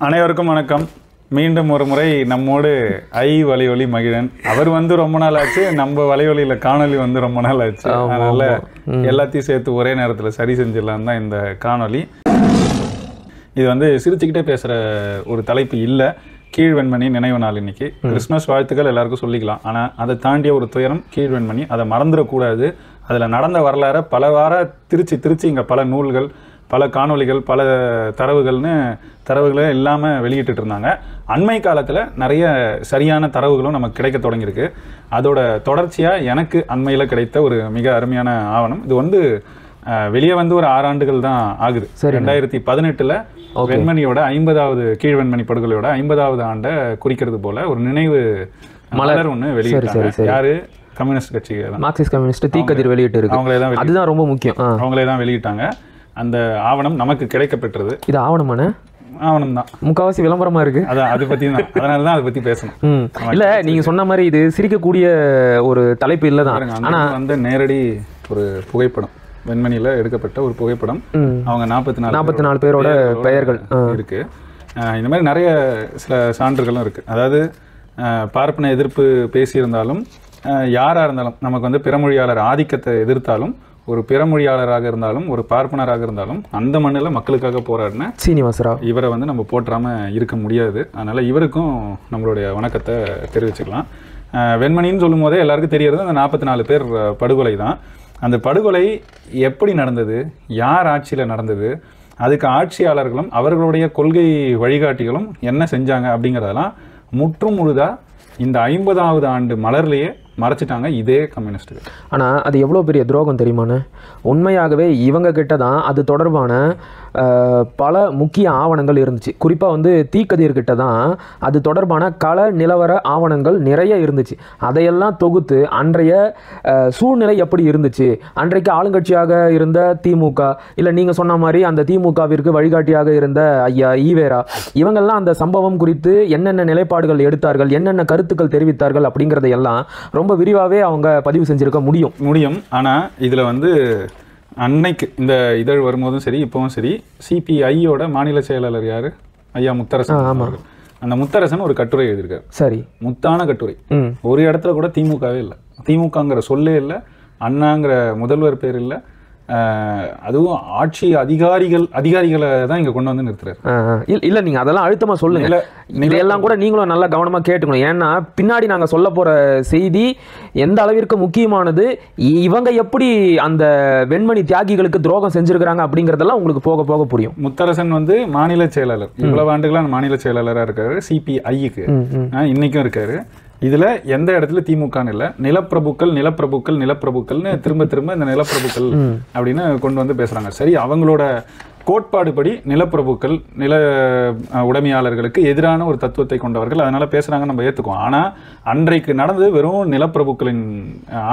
அனைவருக்கும் வணக்கம். மீண்டும் ஒரு முறை நம்மோடு வலையொலி மகிழன் அவர் ரொம்ப நாள் ஆச்சு. நம்ம வலையொலியில காணொலி ரொம்ப நாள் ஆச்சு. அதனால எல்லாத்தையும் சேர்த்து ஒரே நேரத்தில் சரி செஞ்சிடலாம் தான் இந்த காணொலி. இது சிரிச்சுக்கிட்டே பேசுற ஒரு தலைப்பு இல்லை. கீழ்வெண்மணி நினைவு நாள் இன்னைக்கு. கிறிஸ்மஸ் வாழ்த்துக்கள் எல்லாருக்கும் சொல்லிக்கலாம். ஆனால் அதை தாண்டிய ஒரு துயரம் கீழ்வெண்மணி. அதை மறந்துடக்கூடாது. அதில் நடந்த வரலாறு பல வாரம் திருச்சி இங்கே பல நூல்கள், பல காணொலிகள், பல தரவுகளை இல்லாமல் வெளியிட்டு இருந்தாங்க. அண்மை காலத்தில் நிறைய சரியான தரவுகளும் நமக்கு கிடைக்க தொடங்கியிருக்கு. அதோட தொடர்ச்சியாக எனக்கு அண்மையில் கிடைத்த ஒரு மிக அருமையான ஆவணம். இது வெளியே ஒரு 6 ஆண்டுகள் தான் ஆகுது. 2018 வெண்மணியோட 50வது கீழ்வெண்மணி படுகொலையோட 50வது ஆண்டை குறிக்கிறது போல ஒரு நினைவு மலர் ஒன்று வெளியிட்டாங்க. யாரு? கம்யூனிஸ்ட் கட்சி, மார்க்சிஸ்ட் கம்யூனிஸ்ட் தீக்கதிர் வெளியிட்டு இருக்கு. அவங்களே தான், அதுதான் ரொம்ப முக்கியம். அவங்களே தான் வெளியிட்டாங்க. அந்த ஆவணம் நமக்கு கிடைக்கப்பெற்றது. இது ஆவணம் தான். முக்காவாசி விளம்பரமா இருக்கு. அதை பத்தி தான், அதனால தான் அதை பத்தி பேசணும். இல்ல, நீங்க சொன்ன மாதிரி இது சிரிக்கக்கூடிய ஒரு தலைப்பு இல்லதான். ஆனா நேரடி ஒரு புகைப்படம், வெண்மணியில எடுக்கப்பட்ட ஒரு புகைப்படம். அவங்க 44 பேரோட பெயர்கள் இருக்கு. இந்த மாதிரி நிறைய சில சான்றுகளும் இருக்கு. அதாவது பார்ப்பன எதிர்ப்பு பேசியிருந்தாலும், யாரா இருந்தாலும், நமக்கு பிறமொழியாளர் ஆதிக்கத்தை எதிர்த்தாலும், ஒரு பிறமொழியாளராக இருந்தாலும், ஒரு பார்ப்பனராக இருந்தாலும், அந்த மண்ணில் மக்களுக்காக போராடின சீனிவாசராவ் இவரை நம்ம போற்றாம இருக்க முடியாது. அதனால இவருக்கும் நம்மளுடைய வணக்கத்தை தெரிவிச்சுக்கலாம். வெண்மணின்னு சொல்லும் போதே எல்லாருக்கும் தெரியறது அந்த 44 பேர் படுகொலை தான். அந்த படுகொலை எப்படி நடந்தது, யார் ஆட்சியில் நடந்தது, அதுக்கு ஆட்சியாளர்களும் அவர்களுடைய கொள்கை வழிகாட்டிகளும் என்ன செஞ்சாங்க அப்படிங்கிறதெல்லாம் முற்றும் முழுதா இந்த 50வது ஆண்டு மலர்லேயே மறைச்சிட்டாங்க இதே கம்யூனிஸ்டுகள். ஆனால் அது எவ்வளோ பெரிய துரோகம் தெரியுமாண்ணே? உண்மையாகவே இவங்க கிட்ட தான் அது தொடர்பான பல முக்கிய ஆவணங்கள் இருந்துச்சு. குறிப்பாக தீக்கதிர்கிட்ட தான் அது தொடர்பான கள நிலவர ஆவணங்கள் நிறைய இருந்துச்சு. அதையெல்லாம் தொகுத்து அன்றைய சூழ்நிலை எப்படி இருந்துச்சு, அன்றைக்கு ஆளுங்கட்சியாக இருந்த திமுக, இல்லை நீங்கள் சொன்ன மாதிரி அந்த திமுகவிற்கு வழிகாட்டியாக இருந்த ஐயா ஈவேரா, இவங்கெல்லாம் அந்த சம்பவம் குறித்து என்னென்ன நிலைப்பாடுகள் எடுத்தார்கள், என்னென்ன கருத்துக்கள் தெரிவித்தார்கள் அப்படிங்கிறதையெல்லாம் ரொம்ப விரிவாகவே அவங்க பதிவு செஞ்சிருக்க முடியும். ஆனால் இதில் அன்னைக்கு இந்த இதழ் வரும்போதும் சரி, இப்பவும் சரி, சிபிஐயோட மாநில செயலாளர் யாரு? ஐயா முத்தரசன். அந்த முத்தரசன் ஒரு கட்டுரை எழுதியிருக்காரு. சரி, முத்தான கட்டுரை. ஒரு இடத்துல கூட திமுகவே இல்லை, திமுகங்கிற சொல்லே இல்லை, அண்ணாங்கிற முதல்வர் பேர் இல்லை. அதுவும் ஆட்சி அதிகாரிகளை தான் இங்க கொண்டு நிறுத்துறாரு. இல்ல, நீங்க அதெல்லாம் அழுத்தமா சொல்லுங்க. இதெல்லாம் கூட நீங்களும் நல்லா கவனமா கேட்டுக்கணும். ஏன்னா பின்னாடி நாங்க சொல்ல போற செய்தி எந்த அளவிற்கு முக்கியமானது, இவங்க எப்படி அந்த வெண்மணி தியாகிகளுக்கு துரோகம் செஞ்சிருக்கிறாங்க அப்படிங்கறதெல்லாம் உங்களுக்கு போக போக புரியும். முத்தரசன் மாநில செயலாளர், இவ்வளவு ஆண்டுகளா மாநில செயலாளரா இருக்காரு சிபிஐக்கு, இன்னைக்கும் இருக்காரு. இதுல எந்த இடத்துல திமுகன்னு இல்ல, நிலப்பிரபுக்கள்னு திரும்ப இந்த நிலப்பிரபுக்கள் அப்படின்னு கொண்டு பேசுறாங்க. சரி, அவங்களோட கோட்பாடு படி நிலப்பிரபுக்கள், நில உடைமையாளர்களுக்கு எதிரான ஒரு தத்துவத்தை கொண்டவர்கள், அதனால பேசுறாங்க, நம்ம ஏத்துக்குவோம். ஆனா அன்றைக்கு நடந்தது வெறும் நிலப்பிரபுக்களின்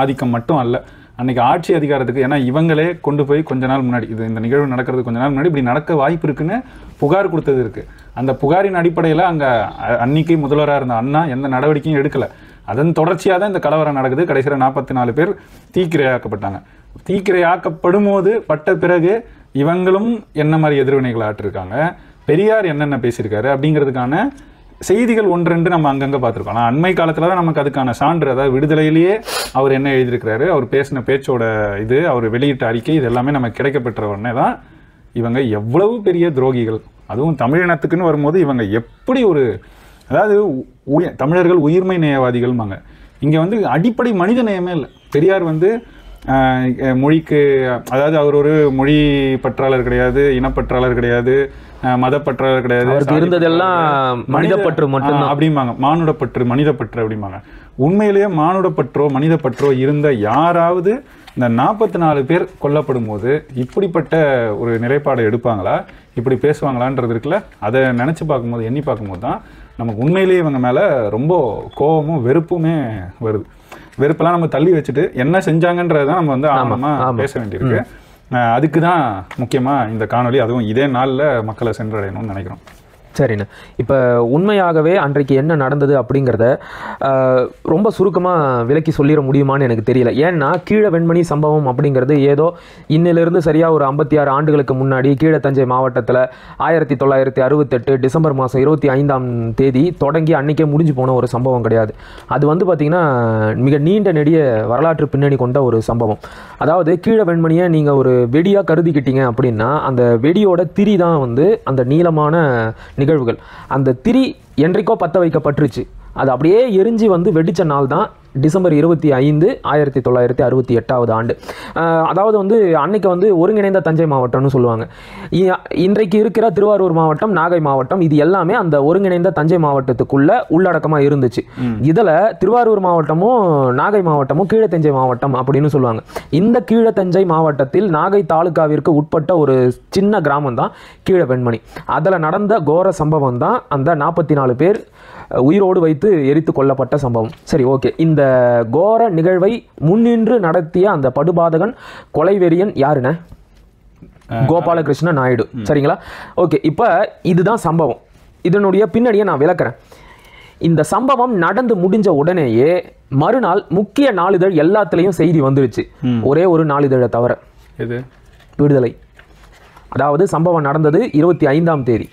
ஆதிக்கம் மட்டும் அல்ல. அன்னைக்கு ஆட்சி அதிகாரத்துக்கு, ஏன்னா இவங்களே கொண்டு போய் கொஞ்ச நாள் முன்னாடி, இந்த நிகழ்வு நடக்கிறது கொஞ்ச நாள் முன்னாடி இப்படி நடக்க வாய்ப்பு இருக்குன்னு புகார் கொடுத்தது இருக்கு. அந்த புகாரின் அடிப்படையில் அங்கே அன்னைக்கு முதல்வராக இருந்த அண்ணா எந்த நடவடிக்கையும் எடுக்கலை. அதன் தொடர்ச்சியாக தான் இந்த கலவரம் நடக்குது. கடைசியில் 44 பேர் தீக்கிரையாக்கப்பட்டாங்க. தீக்கிரையாக்கப்படும் போது பட்ட பிறகு இவங்களும் என்ன மாதிரி எதிர்வினைகளை ஆட்டிருக்காங்க, பெரியார் என்னென்ன பேசியிருக்காரு அப்படிங்கிறதுக்கான செய்திகள் 1-2 நம்ம அங்கங்கே பார்த்துருக்கோம். ஆனால் அண்மை காலத்தில் தான் நமக்கு அதுக்கான சான்று, அதாவது விடுதலையிலேயே அவர் என்ன எழுதியிருக்கிறாரு, அவர் பேசின பேச்சோட அவர் வெளியிட்ட அறிக்கை, இது எல்லாமே நமக்கு கிடைக்கப்பெற்ற உடனே தான் இவங்க எவ்வளவு பெரிய துரோகிகள், அதுவும் தமிழினத்துக்குன்னு வரும்போது இவங்க எப்படி அதாவது தமிழர்கள் உயிர்மை நேயவாதிகள்மாங்க. இங்கே அடிப்படை மனித நேயமே இல்லை. பெரியார் மொழிக்கு, அதாவது அவர் ஒரு மொழி பற்றாளர் கிடையாது, இனப்பற்றாளர் கிடையாது, மதப்பற்றாளர் கிடையாது, இருந்ததெல்லாம் மனிதப்பற்று மட்டும் அப்படிம்பாங்க. மானுடப்பற்று, மனிதப்பற்று அப்படிம்பாங்க. உண்மையிலேயே மானுடப்பற்றோ மனிதப்பற்றோ இருந்த யாராவது இந்த 44 பேர் கொல்லப்படும் போது இப்படிப்பட்ட ஒரு நிலைப்பாடை எடுப்பாங்களா, இப்படி பேசுவாங்களான்றது இருக்குல்ல, அதை நினச்சி பார்க்கும்போது, எண்ணி பார்க்கும்போது தான் நமக்கு உண்மையிலேயே இவங்க மேலே ரொம்ப கோபமும் வெறுப்புமே வருது. வெறுப்பெல்லாம் நம்ம தள்ளி வச்சுட்டு என்ன செஞ்சாங்கன்றதை தான் நம்ம ஆழமாக பேச வேண்டியிருக்கு. அதுக்கு தான் முக்கியமாக இந்த காணொலி, அதுவும் இதே நாளில் மக்களை சென்றடையணும்னு நினைக்கிறோம். சரிண்ணா. இப்போ உண்மையாகவே அன்றைக்கு என்ன நடந்தது அப்படிங்கிறத ரொம்ப சுருக்கமாக விளக்கி சொல்லிட முடியுமான்னு எனக்கு தெரியல. ஏன்னா கீழ வெண்மணி சம்பவம் அப்படிங்கிறது ஏதோ இன்னிலிருந்து சரியாக ஒரு 56 ஆண்டுகளுக்கு முன்னாடி கீழத்தஞ்சை மாவட்டத்தில் 1968 டிசம்பர் மாதம் 25ஆம் தேதி தொடங்கி அன்றைக்கே முடிஞ்சு போன ஒரு சம்பவம் கிடையாது. அது வந்து பார்த்திங்கன்னா மிக நீண்ட நெடிய வரலாற்று பின்னணி கொண்ட ஒரு சம்பவம். அதாவது கீழ வெண்மணியை நீங்கள் ஒரு வெடியாக கருதிக்கிட்டீங்க அப்படின்னா அந்த வெடியோட திரி தான் வந்து அந்த நீளமான நிகழ்வுகள். அந்த திரி என்றைக்கோ பற்ற வைக்கப்பட்டுருச்சு, அது அப்படியே எரிஞ்சு வந்து வெடிச்ச நாள் தான் டிசம்பர் 25 1968 ஆண்டு. அதாவது வந்து அன்னைக்கு வந்து ஒருங்கிணைந்த தஞ்சை மாவட்டம்னு சொல்லுவாங்க. இன்றைக்கு இருக்கிற திருவாரூர் மாவட்டம், நாகை மாவட்டம், இது எல்லாமே அந்த ஒருங்கிணைந்த தஞ்சை மாவட்டத்துக்குள்ள உள்ளடக்கமாக இருந்துச்சு. இதில் திருவாரூர் மாவட்டமும் நாகை மாவட்டமும் கீழத்தஞ்சை மாவட்டம் அப்படின்னு சொல்லுவாங்க. இந்த கீழத்தஞ்சை மாவட்டத்தில் நாகை தாலுகாவிற்கு உட்பட்ட ஒரு சின்ன கிராமம் தான் கீழ வெண்மணி. அதில் நடந்த கோர சம்பவம் தான் அந்த 44 பேர் உயிரோடு வைத்து எரித்து கொல்லப்பட்ட சம்பவம். சரி, ஓகே. இந்த கோர நிகழ்வை முன்னின்று நடத்திய அந்த படுபாதகன் கொலைவெறியன் யாருன்னு? கோபாலகிருஷ்ண நாயுடு. சரிங்களா? ஓகே. இப்போ இதுதான் சம்பவம். இதனுடைய பின்னணியை நான் விளக்குறேன். இந்த சம்பவம் நடந்து முடிஞ்ச உடனேயே மறுநாள் முக்கிய நாளிதழ் எல்லாத்துலேயும் செய்தி வந்துருச்சு, ஒரே ஒரு நாளிதழை தவிர. இது விடுதலை. அதாவது சம்பவம் நடந்தது 25ஆம் தேதி.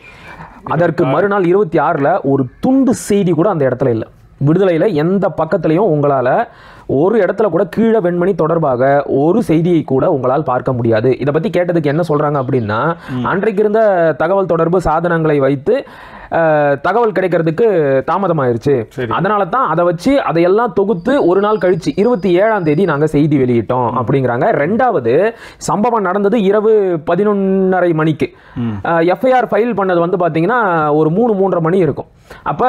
அதற்கு மறுநாள் 26ல் ஒரு துண்டு செய்தி கூட அந்த இடத்துல இல்லை. விடுதலையில் எந்த பக்கத்துலையும் உங்களால் ஒரு இடத்துல கூட கீழ வெண்மணி தொடர்பாக ஒரு செய்தியை கூட உங்களால் பார்க்க முடியாது. இதை பற்றி கேட்டதுக்கு என்ன சொல்கிறாங்க அப்படின்னா, அன்றைக்கு இருந்த தகவல் தொடர்பு சாதனங்களை வைத்து தகவல் கிடைக்கிறதுக்கு தாமதமாயிருச்சு, அதனால தான் அதை வச்சு அதையெல்லாம் தொகுத்து ஒரு நாள் கழிச்சு 27ஆம் தேதி நாங்கள் செய்தி வெளியிட்டோம் அப்படிங்கிறாங்க. ரெண்டாவது, சம்பவம் நடந்தது இரவு 11:30 மணிக்கு. எஃப்ஐஆர் ஃபைல் பண்ணது வந்து பார்த்தீங்கன்னா ஒரு 3-3:30 மணி இருக்கும். அப்போ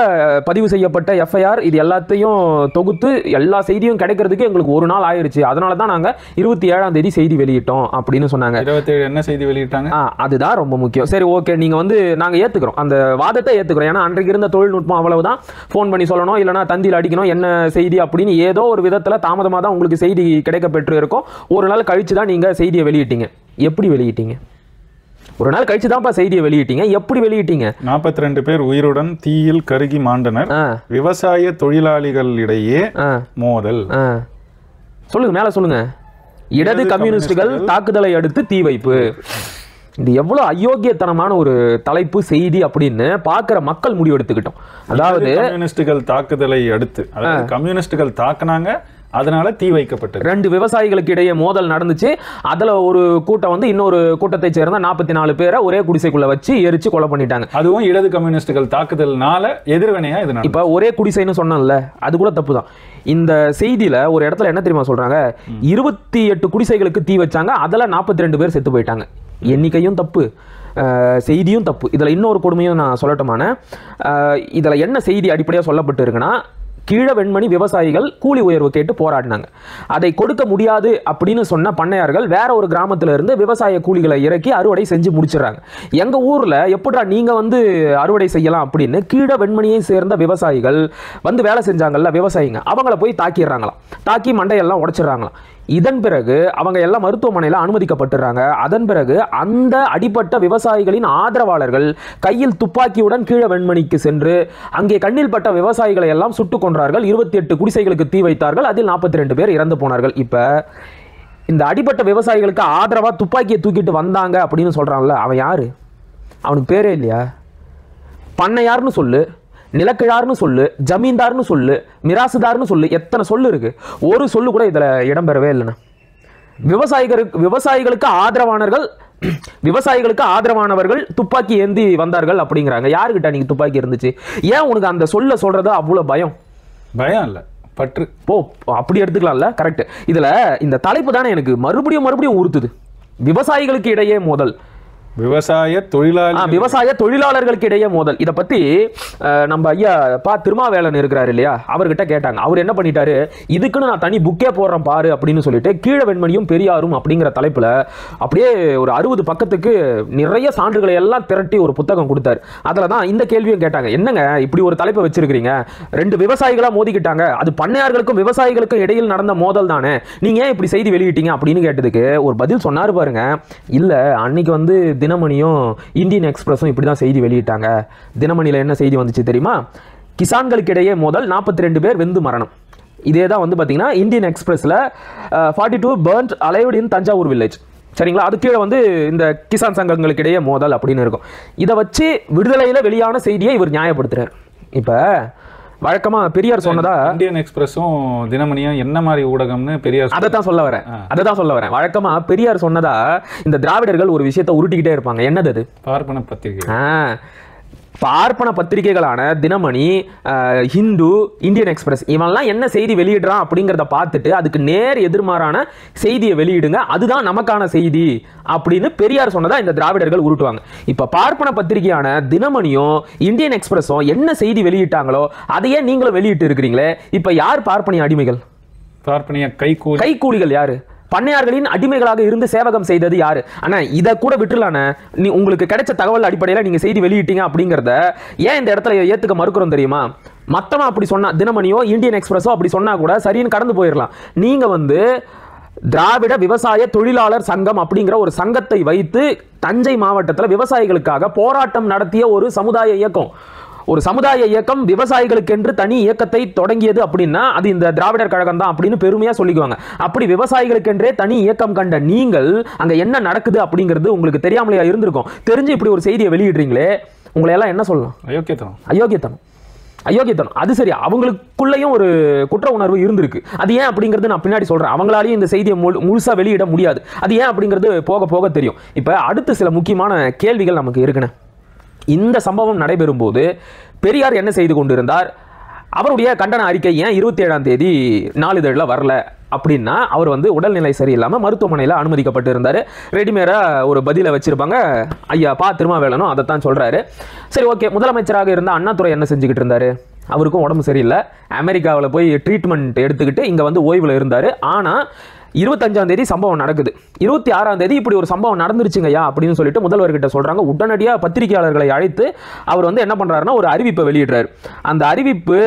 பதிவு செய்யப்பட்ட எஃப்ஐஆர் இது எல்லாத்தையும் தொகுத்து எல்லா செய்தியும் கிடைக்கிறதுக்கு எங்களுக்கு ஒரு நாள் ஆயிடுச்சு, அதனால தான் நாங்கள் 27ஆம் தேதி செய்தி வெளியிட்டோம் அப்படின்னு சொன்னாங்க. 27 என்ன செய்தி வெளியிட்டாங்க? அதுதான் ரொம்ப முக்கியம். சரி, ஓகே, நீங்கள் வந்து நாங்கள் ஏற்றுக்கிறோம், அந்த வாதத்தை ஏற்றுக்கிறோம். ஏன்னா அன்றைக்கு இருந்த தொழில்நுட்பம் அவ்வளவுதான். ஃபோன் பண்ணி சொல்லணும், இல்லைனா தந்தியில் அடிக்கணும், என்ன செய்தி அப்படின்னு ஏதோ ஒரு விதத்தில் தாமதமாக தான் உங்களுக்கு செய்தி கிடைக்க பெற்று இருக்கும். ஒரு நாள் கழிச்சு தான் நீங்கள் செய்தியை வெளியிட்டீங்க. எப்படி வெளியிட்டீங்க? ஒரு நாள் கழிச்சு தான்ப்பா செய்தியை வெளியிட்டீங்க. எப்படி வெளியிட்டீங்க? 42 பேர் உயிருடன் தீயில் கருகி மாண்டனர். விவசாய தொழிலாளிகளிடையே மோதல். சொல்லுங்க, மேல சொல்லுங்க. இடது கம்யூனிஸ்டுகள் தாக்குதலை அடுத்து தீ வைப்பு. இது எவ்வளவு அயோக்கியத்தனமான ஒரு தலைப்பு, செய்தி அப்படின்னு பார்க்கிற மக்கள் முடிவு எடுத்துக்கிட்டோம். அதாவது கம்யூனிஸ்டுகள் தாக்குதலை அடுத்து, அதாவது கம்யூனிஸ்டுகள் தாக்குனாங்க, அதனால தீ வைக்கப்பட்டது. 2 விவசாயிகளுக்கு இடையே மோதல் நடந்துச்சு. அதுல ஒரு கூட்டம் வந்து இன்னொரு கூட்டத்தை சேர்ந்த 44 பேரை ஒரே குடிசைக்குள்ள வச்சு எரிச்சு கொலை பண்ணிட்டாங்க. அதுவும் இடது கம்யூனிஸ்டுகள் தாக்குதல்னால எதிர்வினையா இது. இப்ப ஒரே குடிசைன்னு சொன்னேன்ல, அது கூட தப்பு தான். இந்த செய்தியில ஒரு இடத்துல என்ன தெரியுமா சொல்றாங்க? 28 குடிசைகளுக்கு தீ வச்சாங்க, அதுல 42 பேர் செத்து போயிட்டாங்க. எண்ணிக்கையும் தப்பு, செய்தியும் தப்பு. இதில் இன்னொரு கொடுமையும் நான் சொல்லட்டுமான, இதில் என்ன செய்தி அடிப்படையாக சொல்லப்பட்டு இருக்குன்னா, கீழ வெண்மணி விவசாயிகள் கூலி உயர்வு கேட்டு போராடினாங்க. அதை கொடுக்க முடியாது அப்படின்னு சொன்ன பண்ணையார்கள் வேற ஒரு கிராமத்துல இருந்து விவசாய கூலிகளை இறக்கி அறுவடை செஞ்சு முடிச்சிடறாங்க. எங்க ஊர்ல எப்படா நீங்க வந்து அறுவடை செய்யலாம் அப்படின்னு கீழ வெண்மணியை சேர்ந்த விவசாயிகள் வந்து வேலை செஞ்சாங்கல்ல விவசாயிங்க, அவங்கள போய் தாக்கிடுறாங்களாம். தாக்கி மண்டையெல்லாம் உடைச்சிடறாங்களாம். இதன் பிறகு அவங்க எல்லாம் மருத்துவமனையில் அனுமதிக்கப்பட்டுறாங்க. அதன் பிறகு அந்த அடிப்பட்ட விவசாயிகளின் ஆதரவாளர்கள் கையில் துப்பாக்கியுடன் கீழ வெண்மணிக்கு சென்று அங்கே கண்ணில் பட்ட விவசாயிகளை எல்லாம் சுட்டுக் கொன்றார்கள். 28 குடிசைகளுக்கு தீ வைத்தார்கள். அதில் 42 பேர் இறந்து போனார்கள். இப்ப இந்த அடிப்பட்ட விவசாயிகளுக்கு ஆதரவா துப்பாக்கியை தூக்கிட்டு வந்தாங்க அப்படின்னு சொல்றான்ல, அவன் யாரு? அவனுக்கு பேரே இல்லையா? பண்ணையார்னு சொல்லு, நிலக்கிழார்னு சொல்லு, ஜமீன்தார்னு சொல்லு, மிராசுதார்னு சொல்லு, எத்தனை சொல்லு இருக்கு. ஒரு சொல்லு கூட இதுல இடம்பெறவே இல்லைண்ணா. விவசாயிகளுக்கு ஆதரவானவர்கள் துப்பாக்கி ஏந்தி வந்தார்கள் அப்படிங்கிறாங்க. யாருக்கிட்ட நீங்க துப்பாக்கி இருந்துச்சு? ஏன் உனக்கு அந்த சொல்ல சொல்றது அவ்வளவு பயம்? பயம் இல்ல, பற்று. அப்படி எடுத்துக்கலாம்ல. கரெக்ட். இதுல இந்த தலைப்பு தானே எனக்கு மறுபடியும் உறுத்துது. விவசாயிகளுக்கு இடையே மோதல், விவசாய தொழிலாளர்களுக்கு இடையே மோதல். இதை பத்தி நம்ம ஐயா திருமாவேலன் இருக்கிறாரு இல்லையா, அவர்கிட்ட கேட்டாங்க. அவர் என்ன பண்ணிட்டாரு, இதுக்குன்னு நான் தனி புக்கே போடுறேன் பாரு அப்படின்னு சொல்லிட்டு கீழ வெண்மணியும் பெரியாரும் அப்படிங்கிற தலைப்புல அப்படியே ஒரு 60 பக்கத்துக்கு நிறைய சான்றுகளை எல்லாம் திரட்டி ஒரு புத்தகம் கொடுத்தாரு. அதுல தான் இந்த கேள்வியும் கேட்டாங்க, என்னங்க இப்படி ஒரு தலைப்பை வச்சிருக்கிறீங்க, 2 விவசாயிகளா மோதிக்கிட்டாங்க, அது பண்ணையார்களுக்கும் விவசாயிகளுக்கும் இடையில் நடந்த மோதல் தானே, நீங்க ஏன் இப்படி செய்தி வெளியிட்டீங்க அப்படின்னு கேட்டதுக்கு ஒரு பதில் சொன்னாரு பாருங்க. இல்ல, அன்னைக்கு வந்து தினமணியும் இந்தியன் எக்ஸ்பிரஸும் இப்படி தான் செய்தி வெளியிட்டாங்க. தினமணியில் என்ன செய்தி வந்துச்சு தெரியுமா? கிசான்களுக்கிடையே மோதல், 42 பேர் வெந்து மரணம். இதே தான் வந்து பார்த்தீங்கன்னா இந்தியன் எக்ஸ்பிரஸில் 42 burnt alive in Thanjavur village. சரிங்களா? அது கீழே வந்து இந்த கிசான் சங்கங்களுக்கு இடையே மோதல் அப்படின்னு இருக்கும். இதை வச்சு விடுதலையில் வெளியான செய்தியை இவர் நியாயப்படுத்துறார். இப்போ வழக்கமாக பெரியார் சொன்னதா இந்தியன் எக்ஸ்பிரஸும் தினமணியும் என்ன மாதிரி ஊடகம்னு பெரியார் அதை தான் சொல்ல வரேன். வழக்கமாக பெரியார் சொன்னதா இந்த திராவிடர்கள் ஒரு விஷயத்தை உருட்டிக்கிட்டே இருப்பாங்க. என்னது அது? பார்ப்பன பத்திரிகை. பார்ப்பன பத்திரிகைகளான தினமணி, ஹிந்து, இந்தியன் எக்ஸ்பிரஸ் இவன்லாம் என்ன செய்தி வெளியிடுறான் அப்படிங்கிறத பார்த்துட்டு அதுக்கு நேர் எதிர்மாறான செய்தியை வெளியிடுங்க, அதுதான் நமக்கான செய்தி அப்படின்னு பெரியார் சொன்னதா இந்த திராவிடர்கள் உருட்டுவாங்க. இப்ப பார்ப்பன பத்திரிகையான தினமணியும் இந்தியன் எக்ஸ்பிரஸும் என்ன செய்தி வெளியிட்டாங்களோ அதையே நீங்களும் வெளியிட்டு இருக்கிறீங்களே. இப்ப யார் பார்ப்பனிய அடிமைகள்? பார்ப்பனிய கைக்கூலிகள் யாரு? பண்ணையார்களின் அடிமைகளாக இருந்து சேவகம் செய்தது யாரு? ஆனா இதை கூட விட்டுலான நீ உங்களுக்கு கிடைச்ச தகவல் அடிப்படையில் நீங்க செய்தி வெளியிட்டீங்க அப்படிங்கிறத ஏன் இந்த இடத்துல ஏத்துக்க மறுக்கிறோம் தெரியுமா? மத்தமா அப்படி சொன்னா, தினமணியோ இந்தியன் எக்ஸ்பிரஸோ அப்படி சொன்னா கூட சரின்னு கடந்து போயிடலாம். நீங்க வந்து திராவிட விவசாய தொழிலாளர் சங்கம் அப்படிங்கிற ஒரு சங்கத்தை வைத்து தஞ்சை மாவட்டத்தில் விவசாயிகளுக்காக போராட்டம் நடத்திய ஒரு சமுதாய இயக்கம். ஒரு சமுதாய இயக்கம் விவசாயிகளுக்கென்று தனி இயக்கத்தை தொடங்கியது அப்படின்னா அது இந்த திராவிடர் கழகம் தான் அப்படின்னு பெருமையா சொல்லிக்குவாங்க. அப்படி விவசாயிகளுக்கென்றே தனி இயக்கம் கண்ட நீங்கள் அங்க என்ன நடக்குது அப்படிங்கிறது உங்களுக்கு தெரியாமலையா இருந்திருக்கும். தெரிஞ்சு இப்படி ஒரு செய்தியை வெளியிடுறீங்களே, உங்களை எல்லாம் என்ன சொல்லலாம்? அயோக்கியத்தனம். அது சரி, அவங்களுக்குள்ளேயும் ஒரு குற்ற உணர்வு இருந்திருக்கு. அது ஏன் அப்படிங்கிறது நான் பின்னாடி சொல்றேன். அவங்களாலையும் இந்த செய்தியை முழுசா வெளியிட முடியாது. அது ஏன் அப்படிங்கிறது போக போக தெரியும். இப்ப அடுத்து சில முக்கியமான கேள்விகள் நமக்கு இருக்குன்னு. இந்த சம்பவம் நடைபெறும் போது பெரியார் என்ன செய்து கொண்டிருந்தார்? அவருடைய கண்டன அறிக்கை ஏன் 27ஆம் தேதி நாளிதழில் வரல அப்படின்னா, அவர் வந்து உடல்நிலை சரியில்லாமல் மருத்துவமனையில் அனுமதிக்கப்பட்டு இருந்தார். ரெடிமேடாக ஒரு பதிலை வச்சிருப்பாங்க. ஐயா திருமாவேலனும் அதை தான் சொல்கிறாரு. சரி, ஓகே. முதலமைச்சராக இருந்த அண்ணாதுரை என்ன செஞ்சுக்கிட்டு இருந்தார்? அவருக்கும் உடம்பு சரியில்லை. அமெரிக்காவில் போய் ட்ரீட்மெண்ட் எடுத்துக்கிட்டு இங்கே வந்து ஓய்வில் இருந்தார். ஆனால் 25ஆம் தேதி சம்பவம் நடக்குது. 26ஆம் தேதி இப்படி ஒரு சம்பவம் நடந்துருச்சுங்கய்யா அப்படின்னு சொல்லிட்டு முதல்வர்கிட்ட சொல்றாங்க. உடனடியாக பத்திரிகையாளர்களை அழைத்து அவர் வந்து என்ன பண்றாருன்னா ஒரு அறிவிப்பை வெளியிடுறாரு. அந்த அறிவிப்பு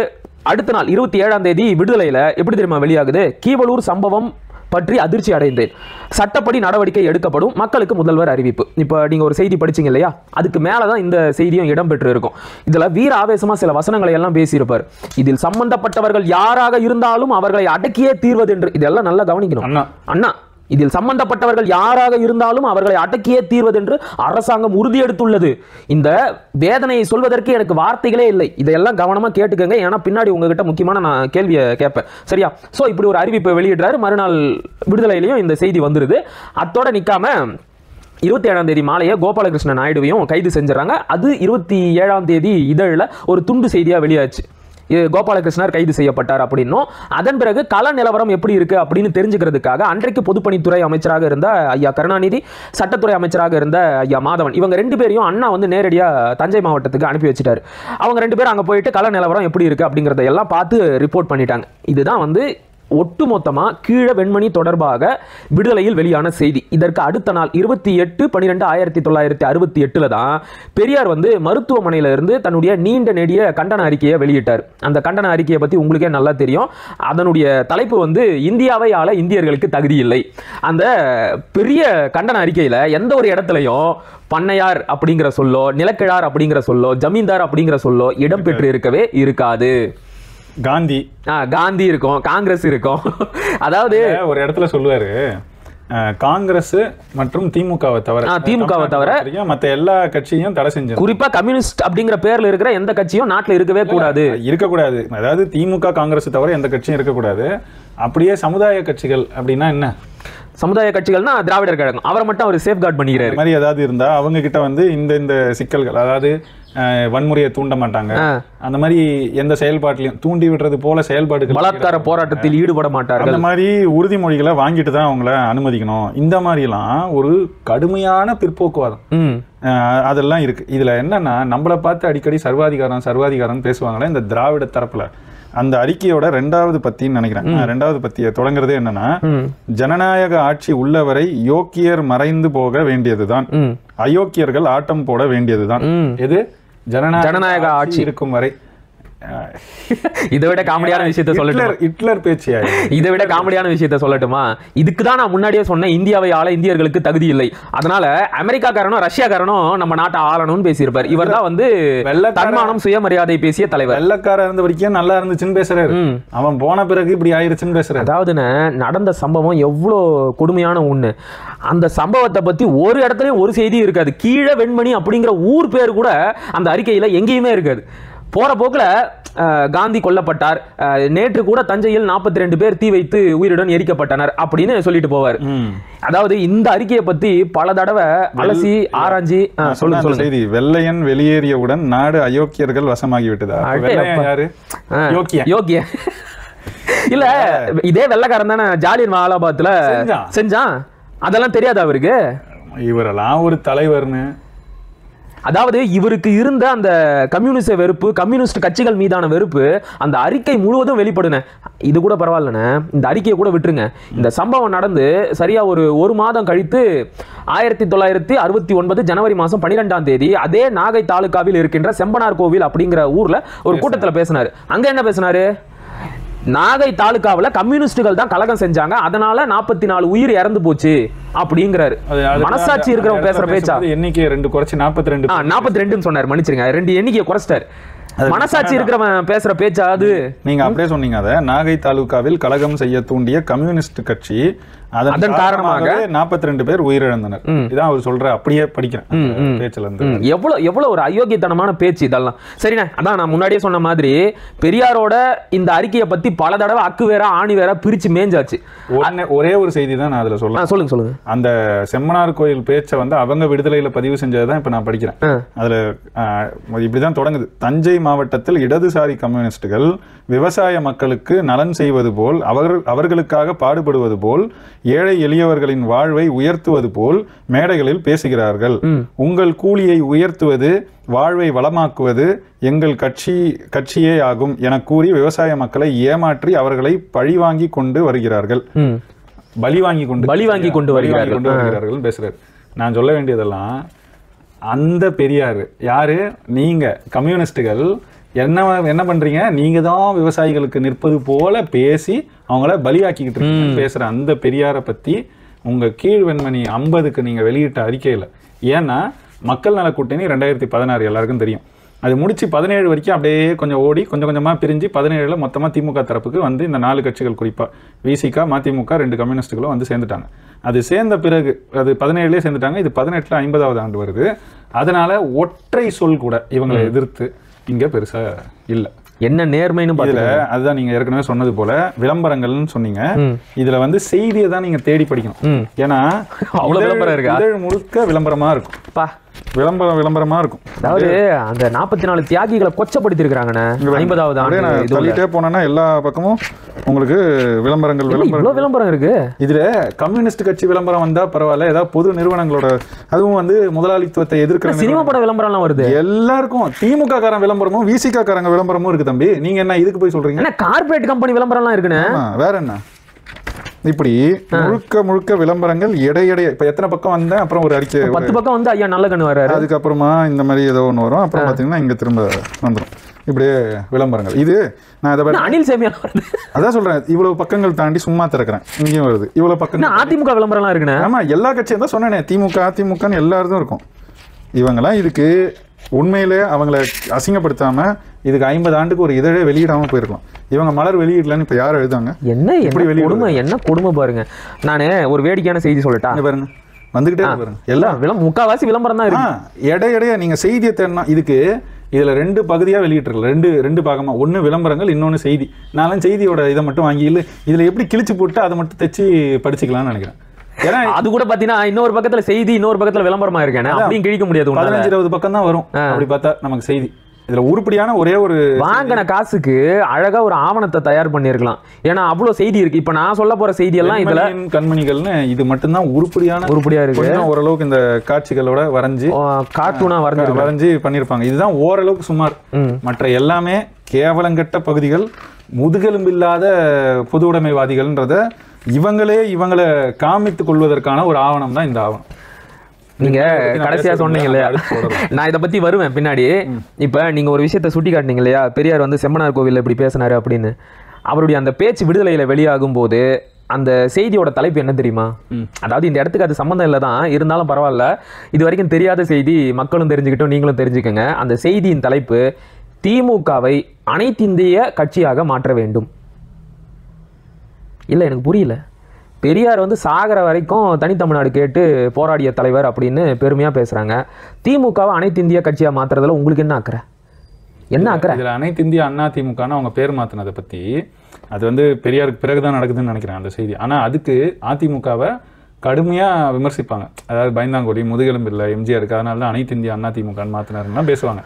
அடுத்த நாள் 27ஆம் தேதி விடுதலையில எப்படி தெரியுமா வெளியாகுது? கீவளூர் சம்பவம் பற்றி அதிர்ச்சி அடைந்தேன், சட்டப்படி நடவடிக்கை எடுக்கப்படும், மக்களுக்கு முதல்வர் அறிவிப்பு. இப்போ நீங்க ஒரு செய்தி படிச்சீங்க இல்லையா, அதுக்கு மேலதான் இந்த செய்தியும் இடம்பெற்று இருக்கும். இதுல வீர ஆவேசமா சில வசனங்களை எல்லாம் பேசியிருப்பார். இதில் சம்பந்தப்பட்டவர்கள் யாராக இருந்தாலும் அவர்களை அடக்கியே தீர்வது என்று. இதெல்லாம் நல்லா கவனிக்கணும் அண்ணா. இதில் சம்பந்தப்பட்டவர்கள் யாராக இருந்தாலும் அவர்களை அடக்கியே தீர்வதென்று அரசாங்கம் உறுதியெடுத்துள்ளது. இந்த வேதனையை சொல்வதற்கு எனக்கு வார்த்தைகளே இல்லை. இதையெல்லாம் கவனமா கேட்டுக்கங்க, ஏன்னா பின்னாடி உங்ககிட்ட முக்கியமான நான் கேள்வியை கேட்பேன். சரியா? சோ இப்படி ஒரு அறிவிப்பை வெளியிடுறாரு. மறுநாள் விடுதலையிலையும் இந்த செய்தி வந்துருது. அத்தோட நிக்காம 27ஆம் தேதி மாலையை கோபாலகிருஷ்ண நாயுடுவையும் கைது செஞ்சுறாங்க. அது 27ஆம் தேதி இதழில் ஒரு துண்டு செய்தியா வெளியாச்சு. கோபாலகிருஷ்ணர் கைது செய்யப்பட்டார் அப்படின்னும், அதன் பிறகு கள நிலவரம் எப்படி இருக்கு அப்படின்னு தெரிஞ்சுக்கிறதுக்காக அன்றைக்கு பொதுப்பணித்துறை அமைச்சராக இருந்த ஐயா கருணாநிதி, சட்டத்துறை அமைச்சராக இருந்த ஐயா மாதவன், இவங்க 2 பேரையும் அண்ணா வந்து நேரடியா தஞ்சை மாவட்டத்துக்கு அனுப்பி வச்சுட்டாரு. அவங்க 2 பேரும் அங்க போயிட்டு கள நிலவரம் எப்படி இருக்கு அப்படிங்கறத எல்லாம் பார்த்து ரிப்போர்ட் பண்ணிட்டாங்க. இதுதான் வந்து ஒட்டுமொத்தமா கீழ வெண்மணி தொடர்பாக விடுதலையில் வெளியான செய்தி. இதற்கு அடுத்த நாள் 28/12/1968 தான் பெரியார் வந்து மருத்துவமனையில இருந்து தன்னுடைய நீண்ட நெடிய கண்டன அறிக்கையை வெளியிட்டார். அந்த கண்டன அறிக்கையை பத்தி உங்களுக்கே நல்லா தெரியும். அதனுடைய தலைப்பு வந்து இந்தியாவை ஆள இந்தியர்களுக்கு தகுதி இல்லை. அந்த பெரிய கண்டன அறிக்கையில எந்த ஒரு இடத்துலையும் பண்ணையார் அப்படிங்கிற சொல்லோ, நிலக்கிழார் அப்படிங்கிற சொல்லோ, ஜமீன்தார் அப்படிங்கிற சொல்லோ இடம்பெற்று இருக்கவே இருக்காது. காந்தி இருக்கும், காங்கிரஸ் இருக்கும். அதாவது ஒரு இடத்துல சொல்லுவாரு, காங்கிரஸ் மற்றும் திமுகவை தவிர மற்ற எல்லா கட்சியும் தடை செஞ்சு, குறிப்பா கம்யூனிஸ்ட் அப்படிங்கிற பேர்ல இருக்கிற எந்த கட்சியும் நாட்டில் இருக்கவே கூடாது. அதாவது திமுக காங்கிரஸ் தவிர எந்த கட்சியும் இருக்கக்கூடாது. அப்படியே சமுதாய கட்சிகள் அப்படின்னா என்ன? சமுதாய கட்சிகள்னா திராவிடர் கழகம், அவரை மட்டும் அவர் சேஃப்கார்ட் பண்ணிக்கிறாரு. மாதிரி ஏதாவது இருந்தா அவங்க கிட்ட வந்து இந்த சிக்கல்கள், அதாவது வன்முறையை தூண்ட மாட்டாங்க, அந்த மாதிரி எந்த செயல்பாட்டிலையும் தூண்டி விடுறது போல செயல்பாடுகள், பலாத்கார போராட்டத்தில் ஈடுபட மாட்டார்கள், அந்த மாதிரி உறுதிமொழிகளை வாங்கிட்டு தான் அவங்கள அனுமதிக்கணும். இந்த மாதிரிலாம் ஒரு கடுமையான பிற்போக்குவாதம் அதெல்லாம் இருக்கு. இதுல என்னன்னா, நம்மளை பார்த்து அடிக்கடி சர்வாதிகாரம் பேசுவாங்களே இந்த திராவிட தரப்புல. அந்த அறிக்கையோட 2வது பத்தின்னு நினைக்கிறேன். 2வது பத்தியை தொடங்குறதே என்னன்னா, ஜனநாயக ஆட்சி உள்ளவரை யோக்கியர் மறைந்து போக வேண்டியதுதான், அயோக்கியர்கள் ஆட்டம் போட வேண்டியதுதான். எது? ஜனநாயக ஆட்சி இருக்கும் வரை. இதை விட காமெடியான விஷயத்த சொல்லட்டுமா? ஹிட்லர் பேச்சியா? இதை விட காமெடியான விஷயத்த சொல்லட்டுமா? இதுக்கு தான் நான் முன்னாடியே சொன்னேன், இந்தியாவை ஆள இந்தியர்களுக்கு தகுதி இல்லை, அதனால அமெரிக்காக்காரனும் ரஷ்யாக்காரனும் நம்ம நாட்டை ஆளணும்னு பேசியிருப்பார். இவர் தான் வந்து தன்மானம் சுயமரியாதை பேசிய தலைவர். வெள்ளக்கார இருந்த வரைக்கும் நல்லா இருந்துச்சுன்னு பேசுறாரு, அவன் போன பிறகு இப்படி ஆயிருச்சுன்னு பேசுறாரு. அதாவது நடந்த சம்பவம் எவ்வளோ கொடுமையான ஒண்ணு. அந்த சம்பவத்தை பத்தி ஒரு இடத்துலயும் ஒரு செய்தி இருக்காது. கீழே வெண்மணி அப்படிங்கிற ஊர் பேர் கூட அந்த அறிக்கையில எங்கேயுமே இருக்காது. போற போக்குல காந்தி கொல்லப்பட்டார், நேற்று கூட தஞ்சையில் 42 பேர் தீ வைத்து உயிருடன் எரிக்கப்பட்டனர் அப்படின்னு சொல்லிட்டு போவார். அதாவது இந்த அறிக்கையை பத்தி பல தடவை அலசி ஆராய்ச்சி சொல்லுங்க செய்தி. வெள்ளையன் வெளியேறியவுடன் நாடு அயோக்கியர்கள் வசமாகிவிட்டதா? யாரு யோக்கிய? இல்ல இதே வெள்ளைக்காரன் தானே ஜாலியன் வாலாபாத்ல செஞ்சான், அதெல்லாம் தெரியாது அவருக்கு? இவரெல்லாம் ஒரு தலைவர்னு. அதாவது இவருக்கு இருந்த அந்த கம்யூனிஸ்ட் வெறுப்பு, கம்யூனிஸ்ட் கட்சிகள் மீதான வெறுப்பு அந்த அறிக்கை முழுவதும் வெளிப்படுன. இது கூட பரவாயில்லண்ணே, இந்த அறிக்கையை கூட விட்டுருங்க. இந்த சம்பவம் நடந்து சரியா ஒரு மாதம் கழித்து 1969 ஜனவரி மாதம் 12ஆம் தேதி அதே நாகை தாலுகாவில் இருக்கின்ற செம்பனார் கோவில் அப்படிங்கிற ஊர்ல ஒரு கூட்டத்தில் பேசினாரு. அங்க என்ன பேசினாரு? நாகை தாலுகாவில் கம்யூனிஸ்டுகள் தான் கலகம் செஞ்சாங்க, அதனால 44 உயிர் இறந்து போச்சு அப்படிங்கிறாரு. மனசாட்சி இருக்கிறவங்க பேசுற பேச்சா? எண்ணிக்கை 2 குறைச்சு 42 சொன்னார். மன்னிச்சிருங்க, 2 எண்ணிக்கையை குறைச்சிட்டாரு. மனசாட்சி இருக்கிறவன் பேசுற பேச்சா அது? நீங்க அப்படியே சொன்னீங்க. அத நாகை தாலுகாவில் கலகம் செய்ய தூண்டிய கம்யூனிஸ்ட் கட்சி, அதன் காரணமாக 42 பேர் உயிரிழந்தனர். இதான் அவர் சொல்ற. அப்படியே படிக்கிறேன் பேச்சுல இருந்து. எவ்வளவு ஒரு அயோக்கியத்தனமான பேச்சு இதெல்லாம். சரிண்ணே, அதான் நான் முன்னாடியே சொன்ன மாதிரி பெரியாரோட இந்த அறிக்கையை பத்தி பல தடவை அக்கு வேற ஆணி வேற பிரிச்சு மேஞ்சாச்சு. ஒரே ஒரு செய்தி தான் நான் அதுல சொல்றேன். சொல்லுங்க. அந்த செம்மனார் கோயில் பேச்சை வந்து அவங்க விடுதலையில பதிவு செஞ்சதுதான் இப்ப நான் படிக்கிறேன். அதுல இப்படிதான் தொடங்குது. தஞ்சை மாவட்டத்தில் இடதுசாரி கம்யூனிஸ்டுகள் விவசாய மக்களுக்கு நலன் செய்வது போல், அவர்களுக்காக பாடுபடுவது போல், ஏழை எளியவர்களின் வாழ்வை உயர்த்துவது போல் மேடைகளில் பேசுகிறார்கள். உங்கள் கூலியை உயர்த்துவது, வாழ்வை வளமாக்குவது எங்கள் கட்சியே ஆகும் என கூறி விவசாய மக்களை ஏமாற்றி அவர்களை பழிவாங்கி கொண்டு வருகிறார்கள். பலி வாங்கி கொண்டு வருகிறார்கள் பேசுறாரு. நான் சொல்ல வேண்டியதெல்லாம், அந்த பெரியார் யாரு? நீங்க கம்யூனிஸ்டுகள் என்ன பண்றீங்க? நீங்க தான் விவசாயிகளுக்கு நிற்பது போல பேசி அவங்கள பலியாக்கிக்கிட்டு இருக்கீங்க பேசுற அந்த பெரியாரை பத்தி உங்க கீழ் வெண்மணி 50க்கு நீங்க வெளியிட்ட அறிக்கையில. ஏன்னா மக்கள் நல கூட்டணி 2016 எல்லாருக்கும் தெரியும். அது முடிச்சு 17 வரைக்கும் அப்படியே கொஞ்சம் ஓடி கொஞ்சம் கொஞ்சமா பிரிஞ்சு 17ல மொத்தமா திமுக தரப்புக்கு வந்து இந்த 4 கட்சிகள், குறிப்பா விசிக, மதிமுக, 2 கம்யூனிஸ்டுகளும் வந்து சேர்ந்துட்டாங்க. அது சேர்ந்த பிறகு அது 17லயே சேர்ந்துட்டாங்க. இது 18ல 50வது ஆண்டு வருது. அதனால ஒற்றை சொல் கூட இவங்களை எதிர்த்து இங்க பெருசா இல்ல. என்ன நேர்மைன்னு இதுல அதுதான் நீங்க ஏற்கனவே சொன்னது போல விளம்பரங்கள்னு சொன்னீங்க. இதுல வந்து செய்தியை தான் நீங்க தேடி படிக்கணும். ஏன்னா அவ்வளவு விளம்பரம் இருக்கு, இதழ் முழுக்க விளம்பரமா இருக்கும். விளம்பரமா இருக்கும். அதாவது அந்த 44 தியாகிகளை கொச்சப்படுத்தி இருக்காங்கண்ணே. 50வது ஆண்டு சொல்லிட்டே போனா எல்லா பக்கமும் உங்களுக்கு விளம்பரம் இருக்கு. இதுல கம்யூனிஸ்ட் கட்சி விளம்பரம் வந்தா பரவாயில்ல, ஏதாவது பொது நிறுவனங்களோட, அதுவும் வந்து முதலாளித்துவத்தை எதிர்க்கிற சினிமா பட விளம்பரம் எல்லாம் வருது. எல்லாருக்கும் திமுக காரன் விளம்பரமும் விசிக காரங்க விளம்பரமும் இருக்கு தம்பி. நீங்க என்ன இதுக்கு போய் சொல்றீங்க? கார்பரேட் கம்பெனி விளம்பரம் எல்லாம் இருக்குன்னு. வேற என்ன? இப்படி முழுக்க விளம்பரங்கள் எடையடைய. இப்ப எத்தனை பக்கம் வந்தேன், அப்புறம் ஒரு அறிக்கை 10 பக்கம் வந்து ஐயா நல்ல கண்ணு வர்றாரு, அதுக்கப்புறமா இந்த மாதிரி ஏதோ ஒன்று வரும், அப்புறம் பாத்தீங்கன்னா இங்க திரும்ப வந்துடும். இப்படியே விளம்பரங்கள். இது நான் அனில் சேமியான் அதான் சொல்றேன். இவ்வளவு பக்கங்கள் தாண்டி சும்மா திறக்கிறேன், இங்கேயும் வருது இவ்வளவு பக்கம். அதிமுக விளம்பரம் இருக்குண்ணே. ஆமா, எல்லா கட்சியும் தான் சொன்னேனே, அதிமுகன்னு எல்லாருக்கும் இருக்கும். இவங்கெல்லாம் இதுக்கு உண்மையிலே அவங்கள அசிங்கப்படுத்தாம இதுக்கு 50 ஆண்டுக்கு ஒரு இதழே வெளியிடாம போயிருக்கலாம். இவங்க மலர் வெளியிடலன்னு இப்ப யார் எழுதாங்க? என்ன கொடுமை பாருங்க. நானே ஒரு வேடிக்கையான செய்தி சொல்லட்டா பாருங்க, வந்துகிட்டே பாருங்க. எல்லாம் முக்காவாசி விளம்பரம் தான் இருக்கு. எடையடைய நீங்க செய்தியை தேடணும். இதுல 2 பகுதியா வெளியிட்டிருக்கல, ரெண்டு பாகமா. ஒண்ணு விளம்பரங்கள், இன்னொன்னு செய்தி. நான் செய்தியோட இதை மட்டும் வாங்கி இதுல எப்படி கிழிச்சு போட்டு அதை மட்டும் தைச்சு படிச்சுக்கலாம்னு நினைக்கிறேன். ஏன்னா அது கூட பாத்தீங்கன்னா இன்னொரு பக்கத்துல செய்தி, இன்னொரு பக்கத்துல விளம்பரமா இருக்கேன், அப்படியும் கிழிக்க முடியாது. 15-20 பக்கம் தான் வரும். அப்படி பார்த்தா நமக்கு செய்தி இதுல உருப்படியான ஒரே ஒரு வாங்கின காசுக்கு அழகா ஒரு ஆவணத்தை தயார் பண்ணிருக்கலாம். ஏன்னா அவ்வளவு செய்தி இருக்கு. இப்ப நான் சொல்ல போற செய்தி எல்லாம் இதுல கண்மணிகள்னு இது மட்டும்தான் உருப்படியா இருக்கு. ஓரளவுக்கு இந்த காட்சிகளோட வரைஞ்சு கார்ட்டூனா வரைஞ்சு பண்ணிருப்பாங்க. இதுதான் ஓரளவுக்கு சுமார். மற்ற எல்லாமே கேவலங்கட்ட பகுதிகள், முதுகெலும்பில்லாத பொது உடைமைவாதிகள்ன்றத இவங்களை காமித்துக் கொள்வதற்கான ஒரு ஆவணம் தான் இந்த ஆவணம். நீங்க கடைசியா சொன்னீங்க இல்லையா, நான் இதை பத்தி வருவேன் பின்னாடி. இப்ப நீங்க ஒரு விஷயத்த சுட்டி காட்டினீங்க இல்லையா, பெரியார் வந்து செம்மனார் கோவில்ல இப்படி பேசினாரு அப்படின்னு. அவருடைய அந்த பேச்சு விடுதலையில வெளியாகும் போது அந்த செய்தியோட தலைப்பு என்ன தெரியுமா? அதாவது இந்த இடத்துக்கு அது சம்மந்தம் இல்லை தான், இருந்தாலும் பரவாயில்ல, இது வரைக்கும் தெரியாத செய்தி மக்களும் தெரிஞ்சுக்கிட்டோம், நீங்களும் தெரிஞ்சுக்கங்க. அந்த செய்தியின் தலைப்பு திமுகவை அனைத்திந்திய கட்சியாக மாற்ற வேண்டும். இல்லை, எனக்கு புரியல. பெரியார் வந்து சாகர வரைக்கும் தனித்தமிழ்நாடு கேட்டு போராடிய தலைவர் அப்படின்னு பெருமையா பேசுறாங்க. திமுகவை அனைத்து இந்திய கட்சியா மாத்துறதுல உங்களுக்கு என்ன அக்கறை? என்ன அக்கறை? இதுல அனைத்து இந்திய அண்ணா திமுகன்னு அவங்க பேர் மாத்தினதை பத்தி அது வந்து பெரியாருக்கு பிறகுதான் நடக்குதுன்னு நினைக்கிறேன் அந்த செய்தி. ஆனா அதுக்கு அதிமுகவை கடுமையா விமர்சிப்பாங்க. அதாவது பயந்தாங்கோலி முதுகெலும்பு இல்லை எம்ஜிஆருக்கு, அதனால தான் அனைத்து இந்திய அண்ணா திமுகன்னு மாத்தினாருன்னா பேசுவாங்க.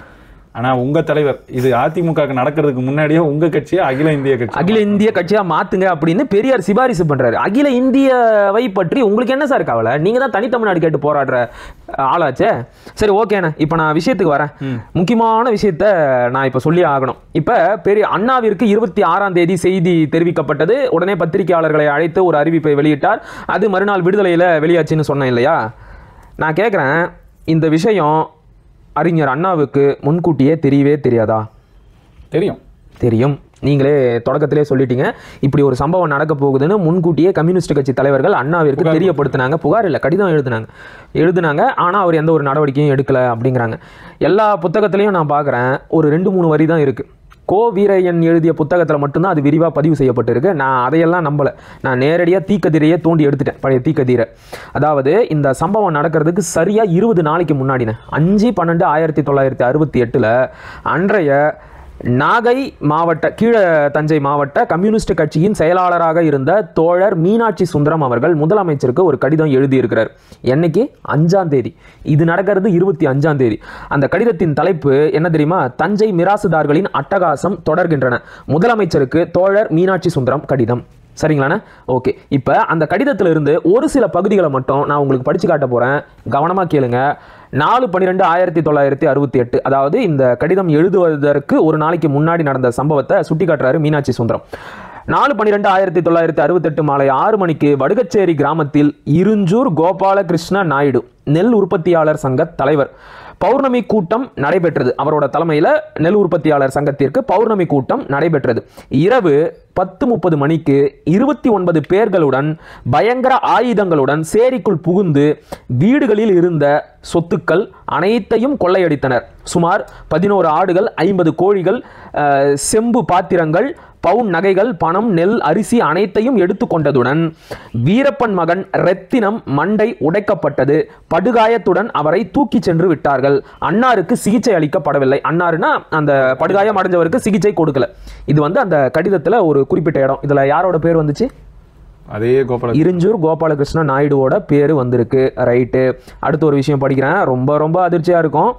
ஆனா உங்க தலைவர் இது அதிமுக நடக்கிறதுக்கு முன்னாடியே உங்க கட்சியை அகில இந்திய கட்சியா மாத்துங்க அப்படின்னு பெரியார் சிபாரிசு பண்றாரு. அகில இந்தியாவை பற்றி உங்களுக்கு என்ன சார் கவலை? நீங்க தான் தனித்தமிழ்நாடு கேட்டு போராடுற ஆளாச்சே. சரி, ஓகேண்ணா, இப்ப நான் விஷயத்துக்கு வரேன். முக்கியமான விஷயத்த நான் இப்ப சொல்லி ஆகணும். இப்ப பெரிய அண்ணாவிற்கு 26ஆம் தேதி செய்தி தெரிவிக்கப்பட்டது. உடனே பத்திரிகையாளர்களை அழைத்து ஒரு அறிவிப்பை வெளியிட்டார். அது மறுநாள் விடுதலையில வெளியாச்சுன்னு சொன்னேன் இல்லையா? நான் கேட்கிறேன், இந்த விஷயம் அறிஞர் அண்ணாவுக்கு முன்கூட்டியே தெரியவே தெரியாதா? தெரியும். நீங்களே தொடக்கத்திலே சொல்லிட்டீங்க, இப்படி ஒரு சம்பவம் நடக்க போகுதுன்னு முன்கூட்டியே கம்யூனிஸ்ட் கட்சி தலைவர்கள் அண்ணாவிற்கு தெரியப்படுத்தினாங்க. புகார் இல்லை, கடிதம் எழுதுனாங்க. ஆனால் அவர் எந்த ஒரு நடவடிக்கையும் எடுக்கலை அப்படிங்கிறாங்க. எல்லா புத்தகத்திலையும் நான் பார்க்குறேன், ஒரு 2-3 வரி தான் இருக்குது. கோ வீரையன் எழுதிய புத்தகத்தில் மட்டும்தான் அது விரிவாக பதிவு செய்யப்பட்டிருக்கு. நான் அதையெல்லாம் நம்பலை. நான் நேரடியாக தீக்கதிரையே தோண்டி எடுத்துட்டேன், பழைய தீக்கதிரை. அதாவது இந்த சம்பவம் நடக்கிறதுக்கு சரியாக 20 நாளைக்கு முன்னாடினே 5/12/1968 அன்றைய நாகை மாவட்ட கீழ தஞ்சை மாவட்ட கம்யூனிஸ்ட் கட்சியின் செயலாளராக இருந்த தோழர் மீனாட்சி சுந்தரம் அவர்கள் முதலமைச்சருக்கு ஒரு கடிதம் எழுதியிருக்கிறார். என்னைக்கு? 5ஆம் தேதி. இது நடக்கிறது 25ஆம் தேதி. அந்த கடிதத்தின் தலைப்பு என்ன தெரியுமா? தஞ்சை மிராசுதார்களின் அட்டகாசம் தொடர்கின்றன. முதலமைச்சருக்கு தோழர் மீனாட்சி சுந்தரம் கடிதம். சரிங்களாண்ணே? ஓகே. இப்போ அந்த கடிதத்தில் இருந்து ஒரு சில பகுதிகளை மட்டும் நான் உங்களுக்கு படித்து காட்ட போகிறேன். கவனமாக கேளுங்க. 4/12/1968, அதாவது இந்த கடிதம் எழுதுவதற்கு ஒரு நாளைக்கு முன்னாடி நடந்த சம்பவத்தை சுட்டி காட்டுறாரு மீனாட்சி சுந்தரம். 4/12/1968 மாலை 6 மணிக்கு வடுகச்சேரி கிராமத்தில் இருஞ்சூர் கோபாலகிருஷ்ண நாயுடு நெல் உற்பத்தியாளர் சங்க தலைவர் பௌர்ணமி கூட்டம் நடைபெற்றது. அவரோட தலைமையில் நெல் உற்பத்தியாளர் சங்கத்திற்கு பௌர்ணமி கூட்டம் நடைபெற்றது. இரவு 10:30 மணிக்கு 29 பேர்களுடன் பயங்கர ஆயுதங்களுடன் சேரிக்குள் புகுந்து வீடுகளில் இருந்த சொத்துக்கள் அனைத்தையும் கொள்ளையடித்தனர். சுமார் 11 ஆடுகள், 50 கோழிகள், செம்பு பாத்திரங்கள், பவுன் நகைகள், பணம், நெல், அரிசி அனைத்தையும் எடுத்துக்கொண்டதுடன் வீரப்பன் மகன் ரத்தினம் மண்டை உடைக்கப்பட்டது. படுகாயத்துடன் அவரை தூக்கி சென்று விட்டார்கள். அன்னாருக்கு சிகிச்சை அளிக்கப்படவில்லை. அன்னாருன்னா அந்த படுகாயம் அடைஞ்சவருக்கு சிகிச்சை கொடுக்கல. இது வந்து அந்த கடிதத்தில் ஒரு குறிப்பிட்ட இடம். இதுல யாரோட பேர் வந்துச்சு? அதே இருஞ்சூர் கோபாலகிருஷ்ண நாயுடுவோட பேரு வந்திருக்கு. ரைட்டு. அடுத்த ஒரு விஷயம் படிக்கிறேன், ரொம்ப அதிர்ச்சியா இருக்கும்.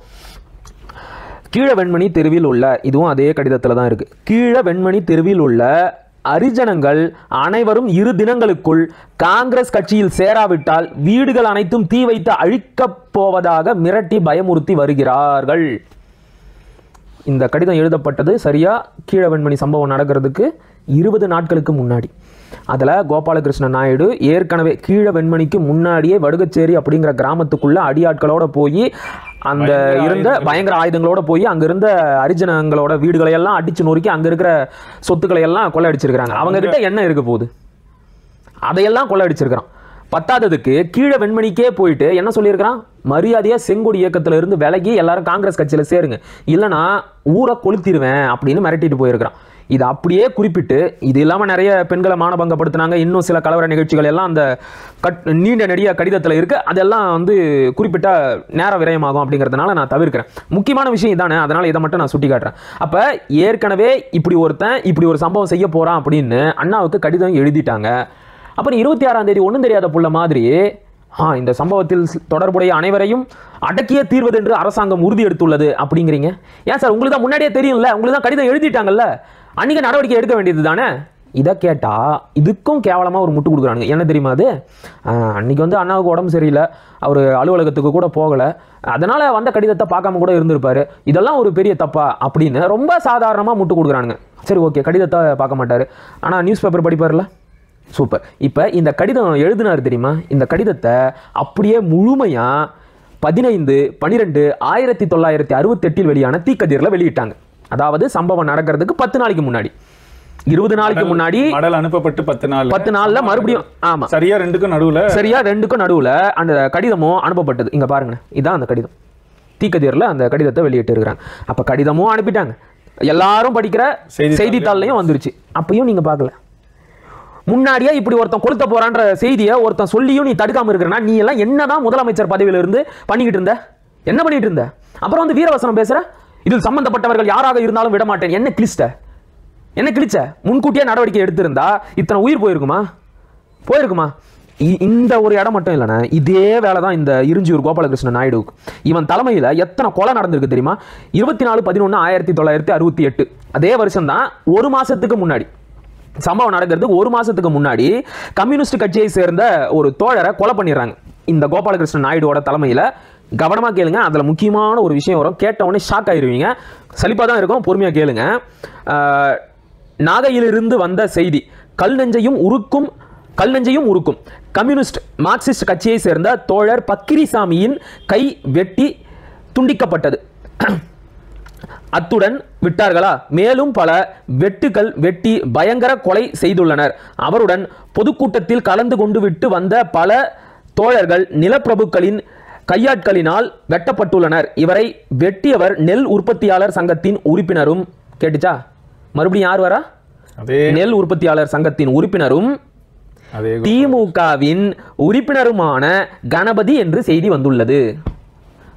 கீழ வெண்மணி தெருவில் உள்ள, இதுவும் அதே கடிதத்தில் தான் இருக்கு. கீழ வெண்மணி தெருவில் உள்ள அரிஜனங்கள் அனைவரும் 2 தினங்களுக்குள் காங்கிரஸ் கட்சியில் சேராவிட்டால் வீடுகள் அனைத்தும் தீ வைத்து அழிக்கப் போவதாக மிரட்டி பயமுறுத்தி வருகிறார்கள். இந்த கடிதம் எழுதப்பட்டது சரியா கீழ வெண்மணி சம்பவம் நடக்கிறதுக்கு 20 நாட்களுக்கு முன்னாடி. அதில் கோபாலகிருஷ்ண நாயுடு ஏற்கனவே கீழ வெண்மணிக்கு முன்னாடியே வடுகச்சேரி அப்படிங்கிற கிராமத்துக்குள்ள அடியாட்களோட போய் அந்த இருந்த பயங்கர ஆயுதங்களோட போய் அங்க இருந்த அரிஜனங்களோட வீடுகளை எல்லாம் அடிச்சு நொறுக்கி அங்க இருக்கிற சொத்துக்களை எல்லாம் கொள்ளையடிச்சிருக்காங்க. அவங்க கிட்ட என்ன இருக்க போகுது? அதையெல்லாம் கொள்ளையடிச்சிருக்கிறான். பத்தாததுக்கு கீழ வெண்மணிக்கே போயிட்டு என்ன சொல்லியிருக்கிறான்? மரியாதையா செங்கொடி இயக்கத்துல இருந்து விலகி எல்லாரும் காங்கிரஸ் கட்சியில சேருங்க, இல்லைன்னா ஊரை கொளுத்திடுவேன் அப்படின்னு மிரட்டிட்டு போயிருக்கிறான். இது அப்படியே குறிப்பிட்டு, இது இல்லாமல் நிறைய பெண்களை மானபங்கப்படுத்தினாங்க, இன்னும் சில கலவர நிகழ்ச்சிகள் எல்லாம் அந்த நீண்ட நெடிய கடிதத்தில் இருக்கு. அதெல்லாம் வந்து குறிப்பிட்ட நேர விரயமாகும் அப்படிங்கிறதுனால நான் தவிர்க்கிறேன். முக்கியமான விஷயம் இதானே, அதனால இதை மட்டும் நான் சுட்டி காட்டுறேன். அப்போ ஏற்கனவே இப்படி ஒரு சம்பவம் செய்ய போறான் அப்படின்னு அண்ணாவுக்கு கடிதம் எழுதிட்டாங்க. அப்புறம் 26ஆம் தேதி ஒன்றும் தெரியாத புள்ள மாதிரி இந்த சம்பவத்தில் தொடர்புடைய அனைவரையும் அடக்கியே தீர்வது என்று அரசாங்கம் உறுதி எடுத்துள்ளது அப்படிங்கிறீங்க. ஏன் சார், உங்களுக்கு தான் முன்னாடியே தெரியும்ல, உங்களுக்கு தான் கடிதம் எழுதிட்டாங்கல்ல, அன்னைக்கு நடவடிக்கை எடுக்க வேண்டியது தானே? இதை கேட்டா இதுக்கும் கேவலமாக ஒரு முட்டு கொடுக்குறாங்க. என்ன தெரியுமா? அது அன்னைக்கு வந்து அண்ணாவுக்கு உடம்பு சரியில்லை, அவர் அலுவலகத்துக்கு கூட போகலை, அதனால வந்த கடிதத்தை பார்க்காம கூட இருந்திருப்பாரு, இதெல்லாம் ஒரு பெரிய தப்பா அப்படின்னு ரொம்ப சாதாரணமாக முட்டு கொடுக்குறானுங்க. சரி, ஓகே, கடிதத்தை பார்க்க மாட்டாரு, ஆனால் நியூஸ் பேப்பர் படிப்பார்ல, சூப்பர். இப்போ இந்த கடிதம் எழுதினார் தெரியுமா? இந்த கடிதத்தை அப்படியே முழுமையாக 15/12/1968 வெளியான தீக்கதிரில் வெளியிட்டாங்க. அதாவது சம்பவம் நடக்கிறதுக்கு 10 நாளைக்கு முன்னாடி, 20 நாளைக்கு முன்னாடி மடல் அனுப்பப்பட்டு 10 நாள்ல மறுபடியும் ஆமா சரியா ரெண்டுக்கும் நடுவுல அந்த கடிதமும் அனுப்பப்பட்டது. இங்க பாருங்க, இதான் அந்த கடிதம். தீக்கதிரில் அந்த கடிதத்தை வெளியிட்டு இருக்கிறாங்க. அப்ப கடிதமும் அனுப்பிட்டாங்க, எல்லாரும் படிக்கிற செய்தித்தாள்லையும் வந்துருச்சு. அப்பயும் நீங்க பார்க்கல. முன்னாடியே இப்படி ஒருத்தன் கொளுத்த போறான்ற செய்தியை ஒருத்தன் சொல்லியும் நீ தடுக்காம இருக்கிறனா, நீ எல்லாம் என்னதான் முதலமைச்சர் பதவியில இருந்து பண்ணிக்கிட்டு இருந்த? என்ன பண்ணிட்டு இருந்த? அப்புறம் வந்து வீரவசனம் பேசுற, இதில் சம்பந்தப்பட்டவர்கள் யாராக இருந்தாலும் விட மாட்டேன். என்ன கிழிச்ச? என்ன கிழிச்ச? முன்கூட்டியே நடவடிக்கை எடுத்திருந்தா இத்தனை உயிர் போயிருக்குமா? இந்த ஒரு இடம் மட்டும் இல்லைண்ணே, இதே வேலை தான் இந்த இருஞ்சியூர் கோபாலகிருஷ்ண நாயுடுவுக்கு. இவன் தலைமையில் எத்தனை கொலை நடந்திருக்கு தெரியுமா? 24/11/1968 அதே வருஷம் தான், ஒரு மாசத்துக்கு முன்னாடி சம்பவம் நடக்கிறதுக்கு ஒரு மாசத்துக்கு முன்னாடி கம்யூனிஸ்ட் கட்சியை சேர்ந்த ஒரு தோழரை கொலை பண்ணிடுறாங்க இந்த கோபாலகிருஷ்ண நாயுடுவோட தலைமையில். கவனமாக கேளுங்க, அதில் முக்கியமான ஒரு விஷயம் வரும், கேட்ட உடனே ஷாக் ஆயிருவீங்க. சலிப்பாக தான் இருக்கும், பொறுமையாக கேளுங்க. நாகையிலிருந்து வந்த செய்தி, கல் நெஞ்சையும் உருக்கும் கம்யூனிஸ்ட் மார்க்சிஸ்ட் கட்சியை சேர்ந்த தோழர் பக்கிரிசாமியின் கை வெட்டி துண்டிக்கப்பட்டது. அத்துடன் விட்டார்களா, மேலும் பல வெட்டுக்கள் வெட்டி பயங்கர கொலை செய்துள்ளனர். அவருடன் பொதுக்கூட்டத்தில் கலந்து கொண்டு விட்டு வந்த பல தோழர்கள் நிலப்பிரபுக்களின் கையாட்களினால் வெட்டப்பட்டுள்ளனர். இவரை வெட்டியவர் நெல் உற்பத்தியாளர் சங்கத்தின் உறுப்பினரும். கேட்டுச்சா? மறுபடியும் யார் வரா? நெல் உற்பத்தியாளர் சங்கத்தின் உறுப்பினரும் திமுகவின் உறுப்பினருமான கணபதி என்று செய்தி வந்துள்ளது.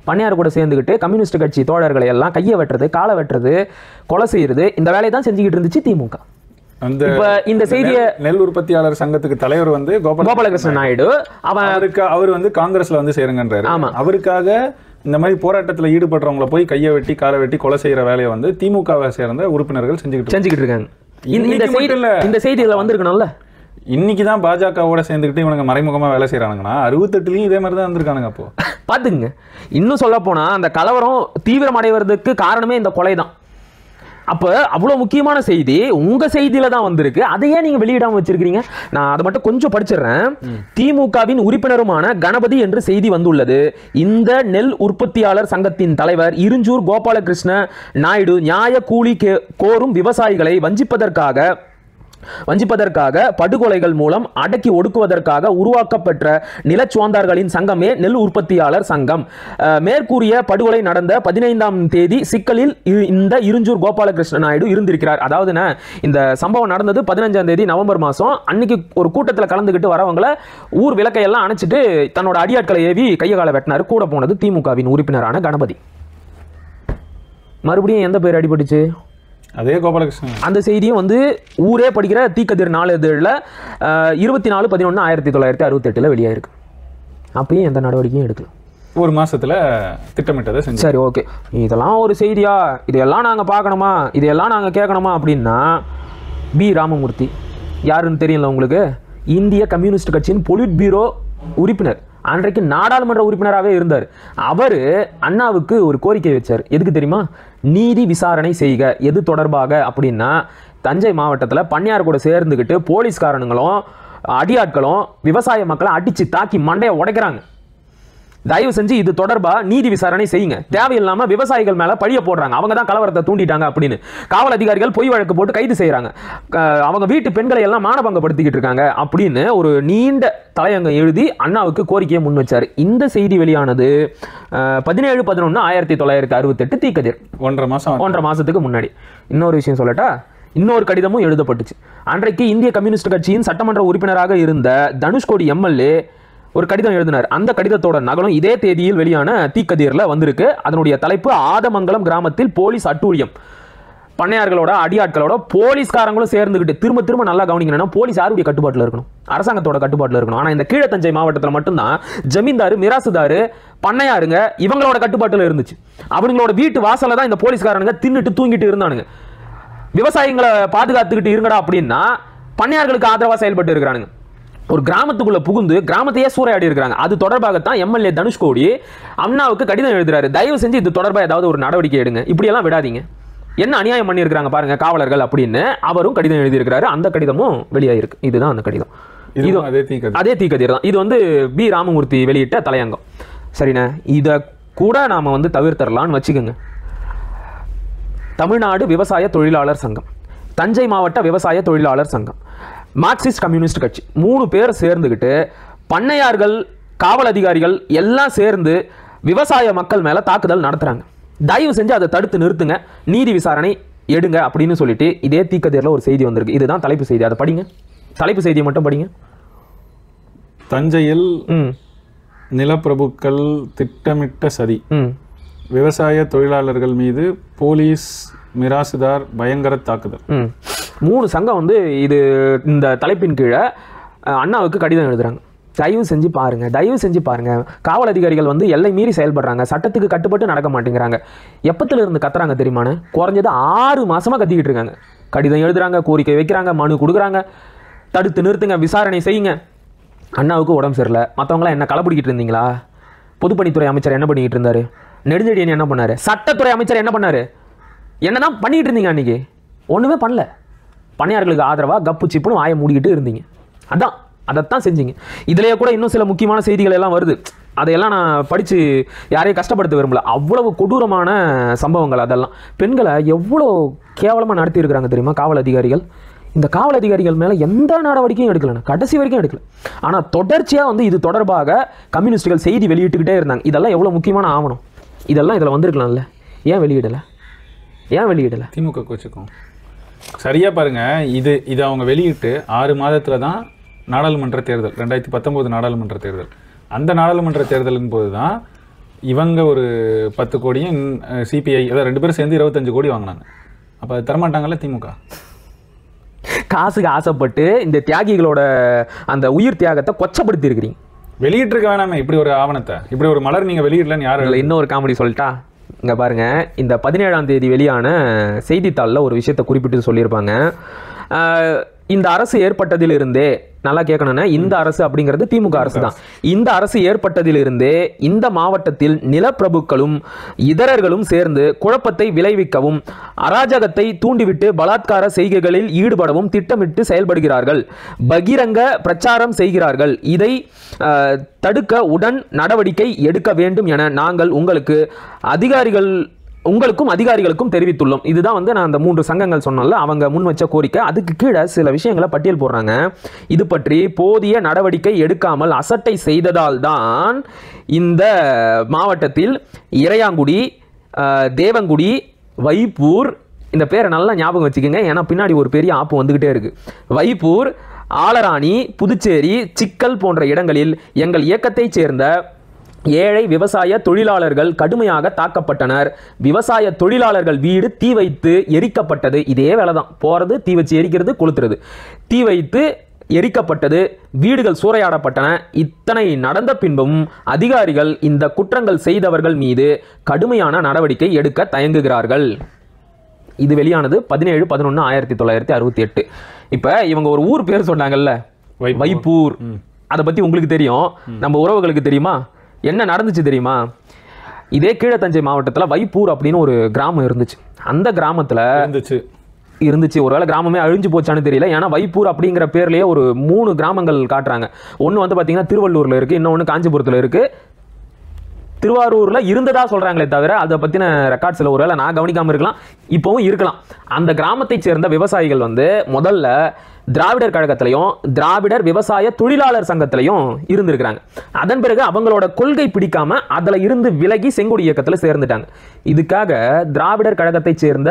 பண்ணையார் கூட சேர்ந்துக்கிட்டு கம்யூனிஸ்ட் கட்சி தோழர்களை எல்லாம் கையை வெட்டுறது, காலை வெட்டுறது, கொலை செய்யறது, இந்த வேலையை தான் செஞ்சுக்கிட்டு இருந்துச்சு திமுக. இந்த செய்தியை நெல் உற்பத்தியாளர் சங்கத்துக்கு தலைவர் வந்து கோபாலகிருஷ்ண நாயுடு, அவர் வந்து காங்கிரஸ்ல வந்து சேருங்கன்றாரு. அவருக்காக இந்த மாதிரி போராட்டத்தில் ஈடுபடுறவங்களை போய் கையை வெட்டி காலை வெட்டி கொலை செய்யற வேலையை வந்து திமுகவை சேர்ந்த உறுப்பினர்கள் செஞ்சுக்கிட்டு இருக்காங்க. இந்த செய்தியில வந்திருக்கணும்ல. இன்னைக்கு தான் பாஜகவோட சேர்ந்துக்கிட்டு இவனுங்க மறைமுகமா வேலை செய்யறாங்கன்னா 68லயும் இதே மாதிரி தான் இருந்திருக்கானுங்க. அப்போ பாத்துங்க, இன்னும் சொல்ல போனா அந்த கலவரம் தீவிரமடைவதற்கு காரணமே இந்த கொலை தான். அப்ப அவ்வளவு முக்கியமான செய்தி உங்க செய்தியில தான் வந்திருக்கு, அதையே நீங்க வெளியிடாம வச்சிருக்கீங்க. நான் அதை மட்டும் கொஞ்சம் படிச்சிடுறேன். திமுகவின் உறுப்பினருமான கணபதி என்று செய்தி வந்துள்ளது. இந்த நெல் உற்பத்தியாளர் சங்கத்தின் தலைவர் இருஞ்சூர் கோபாலகிருஷ்ண நாயுடு நியாய கூலி கோரும் விவசாயிகளை வஞ்சிப்பதற்காக படுகொலைகள் மூலம் அடக்கி ஒடுக்குவதற்காக உருவாக்கப்பட்ட நிலச்சுவாந்தார்களின் சங்கமே நெல் உற்பத்தியாளர் சங்கம். மேற்கூறிய படுகொலை நடந்த 15ஆம் தேதி சிக்கலில் இந்த இருஞ்சூர் கோபாலகிருஷ்ண நாயுடு இருந்திருக்கிறார். அதாவது இந்த சம்பவம் நடந்தது 15ஆம் தேதி நவம்பர் மாதம். அன்னைக்கு ஒரு கூட்டத்தில் கலந்துக்கிட்டு வரவங்களை ஊர் விளக்கையெல்லாம் அணைச்சிட்டு தன்னோட அடியாட்களை ஏவி கையை காலை வெட்டினார். கூட போனது திமுகவின் உறுப்பினரான கணபதி. மறுபடியும் எந்த பேர் அடிபட்டுச்சு? அதே கோபாலகிருஷ்ணன். அந்த செய்தியும் வந்து ஊரே படிக்கிற தீக்கதிர் நாளிதழில் 24/11/1968 வெளியாயிருக்கு. அப்பயும் எந்த நடவடிக்கையும் எடுக்கல. ஒரு மாசத்துல திட்டமிட்டதை செஞ்சு. சரி, ஓகே, இதெல்லாம் ஒரு செய்தியா? இதெல்லாம் நாங்கள் பார்க்கணுமா, இதெல்லாம் நாங்கள் கேட்கணுமா அப்படின்னா, பி ராமமூர்த்தி யாருன்னு தெரியல உங்களுக்கு? இந்திய கம்யூனிஸ்ட் கட்சியின் பொலிட் பியூரோ உறுப்பினர், அன்றைக்கு நாடாளுமன்ற உறுப்பினராகவே இருந்தார். அவர் அண்ணாவுக்கு ஒரு கோரிக்கை வச்சார். எதுக்கு தெரியுமா? நீதி விசாரணை செய்க. எது தொடர்பாக அப்படின்னா, தஞ்சை மாவட்டத்தில் பண்ணையார் கூட சேர்ந்துக்கிட்டு போலீஸ்காரனுங்களும் அடியாட்களும் விவசாய மக்களை அடிச்சு தாக்கி மண்டையை உடைக்கிறாங்க. தயவு செஞ்சு இது தொடர்பா நீதி விசாரணை செய்யுங்க. தேவையில்லாம விவசாயிகள் மேல பழிய போடுறாங்க, அவங்க தான் கலவரத்தை தூண்டிட்டாங்க அப்படின்னு. காவல் அதிகாரிகள் பொய் வழக்கு போட்டு கைது செய்யறாங்க. அவங்க வீட்டு பெண்களை எல்லாம் மானபங்கப்படுத்திக்கிட்டு இருக்காங்க அப்படின்னு ஒரு நீண்ட தலையங்கம் எழுதி அண்ணாவுக்கு கோரிக்கையை முன் வச்சார். இந்த செய்தி வெளியானது 17/11/1968 தீக்கதிர். 1.5 மாசத்துக்கு முன்னாடி. இன்னொரு விஷயம் சொல்லட்டா? இன்னொரு கடிதமும் எழுதப்பட்டுச்சு. அன்றைக்கு இந்திய கம்யூனிஸ்ட் கட்சியின் சட்டமன்ற உறுப்பினராக இருந்த தனுஷ்கோடி எம்எல்ஏ ஒரு கடிதம் எழுதினார். அந்த கடிதத்தோட நகலும் இதே தேதியில் வெளியான தீக்கதிரில் வந்திருக்கு. அதனுடைய தலைப்பு, ஆதமங்கலம் கிராமத்தில் போலீஸ் அட்டூழியம். பண்ணையார்களோட அடியாட்களோட போலீஸ்காரங்களும் சேர்ந்துக்கிட்டு, திரும்ப நல்லா கவனிக்கணும்னா, போலீஸ் யாருடைய கட்டுப்பாட்டில் இருக்கணும்? அரசாங்கத்தோட கட்டுப்பாட்டில் இருக்கணும். ஆனால் இந்த கீழ தஞ்சை மாவட்டத்தில் மட்டும்தான் ஜமீன்தாரு, மிராசுதாரு, பண்ணையாருங்க இவங்களோட கட்டுப்பாட்டில் இருந்துச்சு. அவங்களோட வீட்டு வாசல தான் இந்த போலீஸ்காரனுங்க தின்னுட்டு தூங்கிட்டு இருந்தானுங்க. விவசாயிகளை பாதுகாத்துக்கிட்டு இருங்கடா அப்படின்னா பண்ணையார்களுக்கு ஆதரவாக செயல்பட்டு இருக்கிறானுங்க. ஒரு கிராமத்துக்குள்ள புகுந்து கிராமத்தையே சூறையாடி இருக்கிறாங்க. அது தொடர்பாகத்தான் எம்எல்ஏ தனுஷ்கோடி அண்ணாவுக்கு கடிதம் எழுதுறாரு. தயவு செஞ்சு இது தொடர்பாக ஏதாவது ஒரு நடவடிக்கை எடுங்க, இப்படியெல்லாம் விடாதீங்க, என்ன அநியாயம் பண்ணியிருக்கிறாங்க பாருங்க காவலர்கள் அப்படின்னு அவரும் கடிதம் எழுதியிருக்கிறாரு. அந்த கடிதமும் வெளியாயிருக்கு. இதுதான் அந்த கடிதம். இது அதே தீக்கதிர் தான். இது வந்து பி ராமமூர்த்தி வெளியிட்ட தலையங்கம். சரிண்ணே, இதை கூட நாம் வந்து தவிர்த்தரலான்னு வச்சுக்கோங்க. தமிழ்நாடு விவசாய தொழிலாளர் சங்கம், தஞ்சை மாவட்ட விவசாய தொழிலாளர் சங்கம், மார்க்சிஸ்ட் கம்யூனிஸ்ட் கட்சி 3 பேர் சேர்ந்துக்கிட்டு பண்ணையார்கள், காவல் அதிகாரிகள் எல்லாம் சேர்ந்து விவசாய மக்கள் மேலே தாக்குதல் நடத்துகிறாங்க. தயவு செஞ்சு அதை தடுத்து நிறுத்துங்க, நீதி விசாரணை எடுங்க அப்படின்னு சொல்லிட்டு இதே தீக்கதிரில் ஒரு செய்தி வந்திருக்கு. இதுதான் தலைப்பு செய்தி. அதை படிங்க, தலைப்பு செய்தியை மட்டும் படிங்க. தஞ்சையில் நிலப்பிரபுக்கள் திட்டமிட்ட சதி, விவசாய தொழிலாளர்கள் மீது போலீஸ் மிராசுதார் பயங்கர தாக்குதல். 3 சங்கம் வந்து இது இந்த தலைப்பின் கீழே அண்ணாவுக்கு கடிதம் எழுதுறாங்க. தயவு செஞ்சு பாருங்க, தயவு செஞ்சு பாருங்க, காவல் அதிகாரிகள் வந்து எல்லை மீறி செயல்படுறாங்க, சட்டத்துக்கு கட்டுப்பட்டு நடக்க மாட்டேங்கிறாங்க. எப்பத்துல இருந்து கத்துறாங்க தெரியுமானே? குறைஞ்சது 6 மாசமா கத்திக்கிட்டு இருக்காங்க. கடிதம் எழுதுறாங்க, கோரிக்கை வைக்கிறாங்க, மனு கொடுக்குறாங்க, தடுத்து நிறுத்துங்க, விசாரணை செய்யுங்க. அண்ணாவுக்கு உடம்பு சரியில்லை. மற்றவங்களாம் என்ன களப்பிடிக்கிட்டு இருந்தீங்களா? பொதுப்பணித்துறை அமைச்சர் என்ன பண்ணிக்கிட்டு இருந்தாரு? நெடுஞ்செழியன் என்ன பண்ணாரு? சட்டத்துறை அமைச்சர் என்ன பண்ணாரு? என்னதான் பண்ணிக்கிட்டு இருந்தீங்க அன்னைக்கு? ஒன்றுமே பண்ணல. பணியாளர்களுக்கு ஆதரவாக கப்பு சிப்புன்னு வாயை மூடிக்கிட்டு இருந்தீங்க. அதைத்தான் செஞ்சீங்க. இதுலேயே கூட இன்னும் சில முக்கியமான செய்திகள் எல்லாம் வருது. அதையெல்லாம் நான் படித்து யாரையும் கஷ்டப்படுத்த விரும்பல. அவ்வளவு கொடூரமான சம்பவங்கள் அதெல்லாம். பெண்களை எவ்வளோ கேவலமாக நடத்தி இருக்கிறாங்க தெரியுமா காவல் அதிகாரிகள்? இந்த காவல் அதிகாரிகள் மேலே எந்த நடவடிக்கையும் எடுக்கலண்ணா, கடைசி வரைக்கும் எடுக்கல. ஆனால் தொடர்ச்சியாக வந்து இது தொடர்பாக கம்யூனிஸ்டுகள் செய்தி வெளியிட்டுக்கிட்டே இருந்தாங்க. இதெல்லாம் எவ்வளோ முக்கியமான ஆவணம், இதெல்லாம் இதில் வந்திருக்கலாம்ல. ஏன் வெளியிடலை? திமுக வச்சுக்கோம். சரியாக பாருங்கள், இது அவங்க வெளியிட்டு 6 மாதத்தில் தான் நாடாளுமன்ற தேர்தல், 2019 நாடாளுமன்ற தேர்தல். அந்த நாடாளுமன்ற தேர்தலின் போது தான் இவங்க ஒரு 10 கோடியும் சிபிஐ அதாவது 2 பேரும் சேர்ந்து 25 கோடி வாங்கினாங்க. அப்போ அது தரமாட்டாங்கல்ல திமுக? காசுக்கு ஆசைப்பட்டு இந்த தியாகிகளோட அந்த உயிர் தியாகத்தை கொச்சப்படுத்தி இருக்கிறீங்க. வெளியிட்டிருக்க வேணாமே இப்படி ஒரு ஆவணத்தை, இப்படி ஒரு மலர் நீங்கள் வெளியிடலன்னு யாரும். இன்னொரு காமெடி சொல்லிட்டா, இங்கே பாருங்க, இந்த 17ஆம் தேதி வெளியான செய்தித்தாளில் ஒரு விஷயத்தை குறிப்பிட்டு சொல்லியிருப்பாங்க. இந்த அரசு ஏற்பட்டதிலிருந்தே, நல்லா கேட்கணும்னா, இந்த அரசு அப்படிங்கிறது திமுக அரசு தான். இந்த அரசு ஏற்பட்டதிலிருந்தே இந்த மாவட்டத்தில் நிலப்பிரபுக்களும் இதரர்களும் சேர்ந்து குழப்பத்தை விளைவிக்கவும் அராஜகத்தை தூண்டிவிட்டு பலாத்கார செய்கைகளில் ஈடுபடவும் திட்டமிட்டு செயல்படுகிறார்கள், பகிரங்க பிரச்சாரம் செய்கிறார்கள். இதை தடுக்க உடன் நடவடிக்கை எடுக்க வேண்டும் என நாங்கள் உங்களுக்கும் அதிகாரிகளுக்கும் தெரிவித்துள்ளோம். இதுதான் வந்து நான் அந்த 3 சங்கங்கள் சொன்னல அவங்க முன் வச்ச கோரிக்கை. அதுக்கு கீழே சில விஷயங்களை பட்டியல் போடுறாங்க. இது பற்றி போதிய நடவடிக்கை எடுக்காமல் அசட்டை செய்ததால் தான் இந்த மாவட்டத்தில் இறையாங்குடி, தேவங்குடி, வைப்பூர், இந்த பேரை நல்லா ஞாபகம் வச்சுக்கோங்க, ஏன்னா பின்னாடி ஒரு பெரிய ஆப்பு வந்துகிட்டே இருக்கு. வைப்பூர், ஆலராணி, புதுச்சேரி, சிக்கல் போன்ற இடங்களில் எங்கள் இயக்கத்தைச் சேர்ந்த ஏழை விவசாய தொழிலாளர்கள் கடுமையாக தாக்கப்பட்டனர். விவசாய தொழிலாளர்கள் வீடு தீ வைத்து எரிக்கப்பட்டது. இதே வேலை தான், போறது தீ வச்சு எரிக்கிறது, கொளுத்துறது. தீ வைத்து எரிக்கப்பட்டது, வீடுகள் சூறையாடப்பட்டன. இத்தனை நடந்த பின்பும் அதிகாரிகள் இந்த குற்றங்கள் செய்தவர்கள் மீது கடுமையான நடவடிக்கை எடுக்க தயங்குகிறார்கள். இது வெளியானது 17/11/1968. இப்ப இவங்க ஒரு ஊர் பேர் சொன்னாங்கல்ல, வைப்பூர். அதை பத்தி உங்களுக்கு தெரியும், நம்ம உறவுகளுக்கு தெரியுமா? என்ன நடந்துச்சு தெரியுமா? இதே கீழத்தஞ்சை மாவட்டத்தில் வைப்பூர் அப்படின்னு ஒரு கிராமம் இருந்துச்சு. அந்த கிராமத்தில் இருந்துச்சு ஒருவேளை கிராமமே அழிஞ்சு போச்சான்னு தெரியல. ஏன்னா வைப்பூர் அப்படிங்கிற பேர்லேயே ஒரு 3 கிராமங்கள் காட்டுறாங்க. ஒன்று வந்து பார்த்தீங்கன்னா திருவள்ளூரில் இருக்குது, இன்னொன்று காஞ்சிபுரத்தில் இருக்குது, திருவாரூரில் இருந்ததா சொல்கிறாங்களே தவிர அதை பற்றின ரெக்கார்ட்ஸில் ஒருவேளை நான் கவனிக்காமல் இருக்கலாம், இப்போவும் இருக்கலாம். அந்த கிராமத்தை சேர்ந்த விவசாயிகள் வந்து முதல்ல திராவிடர் கழகத்திலையும் திராவிடர் விவசாய தொழிலாளர் சங்கத்திலையும் இருந்திருக்கிறாங்க. அதன் பிறகு அவங்களோட கொள்கை பிடிக்காம அதில் இருந்து விலகி செங்கோடி இயக்கத்தில் சேர்ந்துட்டாங்க. இதுக்காக திராவிடர் கழகத்தை சேர்ந்த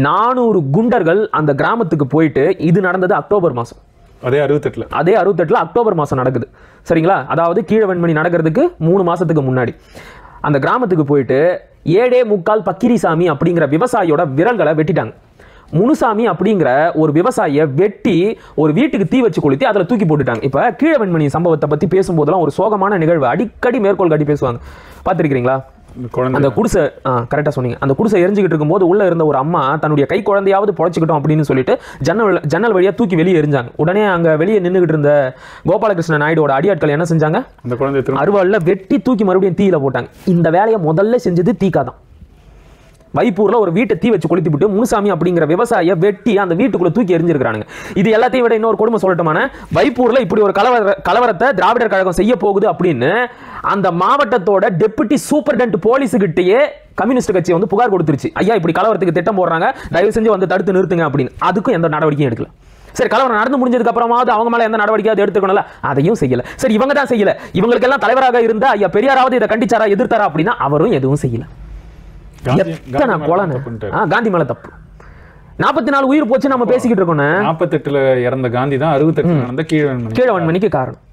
400 குண்டர்கள் அந்த கிராமத்துக்கு போயிட்டு, இது நடந்தது அக்டோபர் மாதம், அதே 68 அக்டோபர் மாதம் நடக்குது. சரிங்களா? அதாவது கீழவெண்மணி நடக்கிறதுக்கு 3 மாசத்துக்கு முன்னாடி அந்த கிராமத்துக்கு போயிட்டு 7.25 பக்கிரிசாமி அப்படிங்கிற விவசாயியோட விரல்களை வெட்டிட்டாங்க. முனுசாமி அப்படிங்கிற ஒரு விவசாயியை வெட்டி ஒரு வீட்டுக்கு தீ வச்சு கொளுத்தி அதில் தூக்கி போட்டுட்டாங்க. இப்போ கீழவெண்மணி சம்பவத்தை பற்றி பேசும்போதெல்லாம் ஒரு சோகமான நிகழ்வு அடிக்கடி மேற்கோள் காட்டி பேசுவாங்க, பார்த்துருக்கிறீங்களா? அந்த குடிசை, கரெக்டாக சொன்னீங்க, அந்த குடிசை எரிஞ்சுக்கிட்டு இருக்கும்போது உள்ள இருந்த ஒரு அம்மா தன்னுடைய கை குழந்தையாவது பொழைச்சிக்கிட்டோம் அப்படின்னு சொல்லிட்டு ஜன்னல் வழியாக தூக்கி வெளியே எரிஞ்சாங்க. உடனே அங்கே வெளியே நின்றுகிட்டு இருந்த கோபாலகிருஷ்ண நாயுடோட அடியாட்கள் என்ன செஞ்சாங்க? அந்த குழந்தை அருவாளில் வெட்டி தூக்கி மறுபடியும் தீயில போட்டாங்க. இந்த வேலையை முதல்ல செஞ்சது தீகா தான். வைப்பூர்ல ஒரு வீட்டை தீ வச்சு கொளுத்தி விட்டு முனுசாமி அப்படிங்கிற விவசாயியை வெட்டி அந்த வீட்டுக்குள்ள தூக்கி எரிஞ்சிருக்காங்க. இது எல்லாத்தையும் விட இன்னொரு கொடுமை சொல்லட்டுமான, வைப்பூர்ல இப்படி ஒரு கலவரத்தை திராவிடர் கழகம் செய்ய போகுது அப்படின்னு அந்த மாவட்டத்தோட டெபுட்டி சூப்பர்டென்ட் போலீஸுகிட்டயே கம்யூனிஸ்ட் கட்சி வந்து புகார் கொடுத்துருச்சு. ஐயா இப்படி கலவரத்துக்கு திட்டம் போடுறாங்க, தயவு செஞ்சு வந்து தடுத்து நிறுத்துங்க அப்படின்னு. அதுக்கும் எந்த நடவடிக்கையும் எடுக்கல. சரி, கலவரம் நடந்து முடிஞ்சதுக்கு அப்புறமாவது அவங்க மேல எந்த நடவடிக்கையாவது எடுத்துக்கணும்ல, அதையும் செய்யல. சரி, இவங்க தான் செய்யல. இவங்களுக்கு எல்லாம் தலைவராக இருந்தா ஐயா பெரியாராவது இதை கண்டிச்சாரா எதிர்த்தாரா அப்படின்னா அவரும் எதுவும் செய்யல. எத்தனை கொலை காந்தி மேல தப்பு. 44 உயிர் போச்சு நம்ம பேசிக்கிட்டு இருக்கோம். 48ல இறந்த காந்தி தான் 68 நடந்த கீழவன்மணிக்கு காரணம்.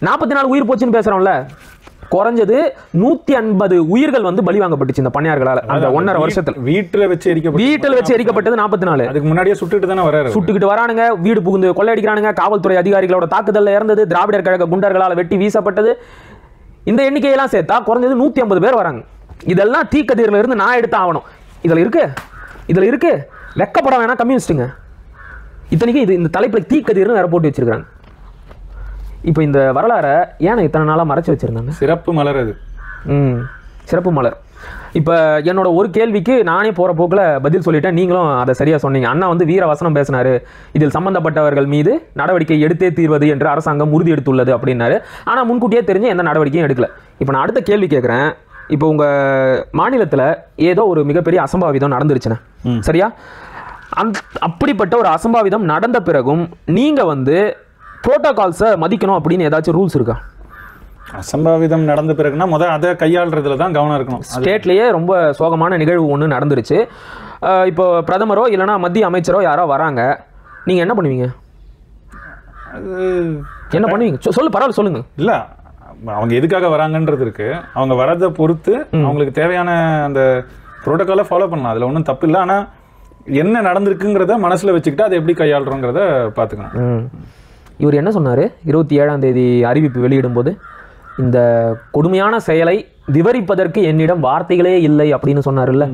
44 உயிர் போச்சுன்னு பேசுறோம்ல, குறைஞ்சது 150 உயிர்கள் வந்து பலி வாங்கப்பட்டுச்சு இந்த பண்ணையார்களால அந்த 1.5 வருஷத்துல. வீட்டுல வச்சு எரிக்கப்பட்டது 44. அதுக்கு முன்னாடியே சுட்டுட்டு தானே வராரு. சுட்டுக்கிட்டு வரானுங்க, வீடு புகுந்து கொள்ளையடிக்கிறானுங்க, காவல்துறை அதிகாரிகளோட தாக்குதல்ல இறந்தது, திராவிடர் கழக குண்டர்களால் வெட்டி வீசப்பட்டது. இந்த எண்ணிக்கையெல்லாம் சேர்த்தா குறைஞ்சது 150 பேர் வராங்க. இதெல்லாம் தீக்கதிரில இருந்து நான் எடுத்து ஆகணும். இதுல இருக்கு வெக்கப்பட வேணாம் கம்யூனிஸ்டுங்க. இத்தனைக்கு இது இந்த தலைப்புல தீக்கதிர்னு வேற போட்டு வச்சிருக்காங்க. இப்போ இந்த வரலாறை ஏன்னா இத்தனை நாளாக மறைச்சு வச்சிருந்தாங்க? சிறப்பு மலர் அது. சிறப்பு மலர். இப்போ என்னோட ஒரு கேள்விக்கு நானே போகிற போக்கில் பதில் சொல்லிட்டேன், நீங்களும் அதை சரியாக சொன்னீங்க. அண்ணா வந்து வீர வசனம் பேசினாரு, இதில் சம்பந்தப்பட்டவர்கள் மீது நடவடிக்கை எடுத்தே தீர்வது என்று அரசாங்கம் உறுதி எடுத்துள்ளது அப்படின்னாரு. ஆனால் முன்கூட்டியே தெரிஞ்சு எந்த நடவடிக்கையும் எடுக்கல. இப்போ நான் அடுத்த கேள்வி கேட்குறேன். இப்போ உங்கள் மாநிலத்தில் ஏதோ ஒரு மிகப்பெரிய அசம்பாவிதம் நடந்துருச்சுண்ணே, சரியா? அப்படிப்பட்ட ஒரு அசம்பாவிதம் நடந்த பிறகும் நீங்கள் வந்து புரோட்டோகால்ஸை மதிக்கணும் அப்படின்னு ஏதாச்சும் ரூல்ஸ் இருக்கா? அசம்பாவிதம் நடந்த பிறகுனா முதல் அதை கையாளுறதுல தான் கவனம் இருக்கணும். ஸ்டேட்லேயே ரொம்ப சோகமான நிகழ்வு ஒன்று நடந்துருச்சு. இப்போ பிரதமரோ இல்லைனா மத்திய அமைச்சரோ யாரோ வராங்க, நீங்கள் என்ன பண்ணுவீங்க? என்ன பண்ணுவீங்க சொல்லு, பரவாயில்ல சொல்லுங்க. இல்லை, அவங்க எதுக்காக வராங்கன்றது இருக்கு. அவங்க வரதை பொறுத்து அவங்களுக்கு தேவையான அந்த புரோட்டோகாலை ஃபாலோ பண்ணலாம், அதில் ஒன்றும் தப்பு இல்லை. ஆனால் என்ன நடந்திருக்குங்கிறத மனசில் வச்சுக்கிட்டு அதை எப்படி கையாளுறோங்கிறத பார்த்துக்கணும். இவர் என்ன சொன்னார் 27ஆம் தேதி அறிவிப்பு வெளியிடும்போது? இந்த கொடுமையான செயலை விவரிப்பதற்கு என்னிடம் வார்த்தைகளே இல்லை அப்படின்னு சொன்னார்ல.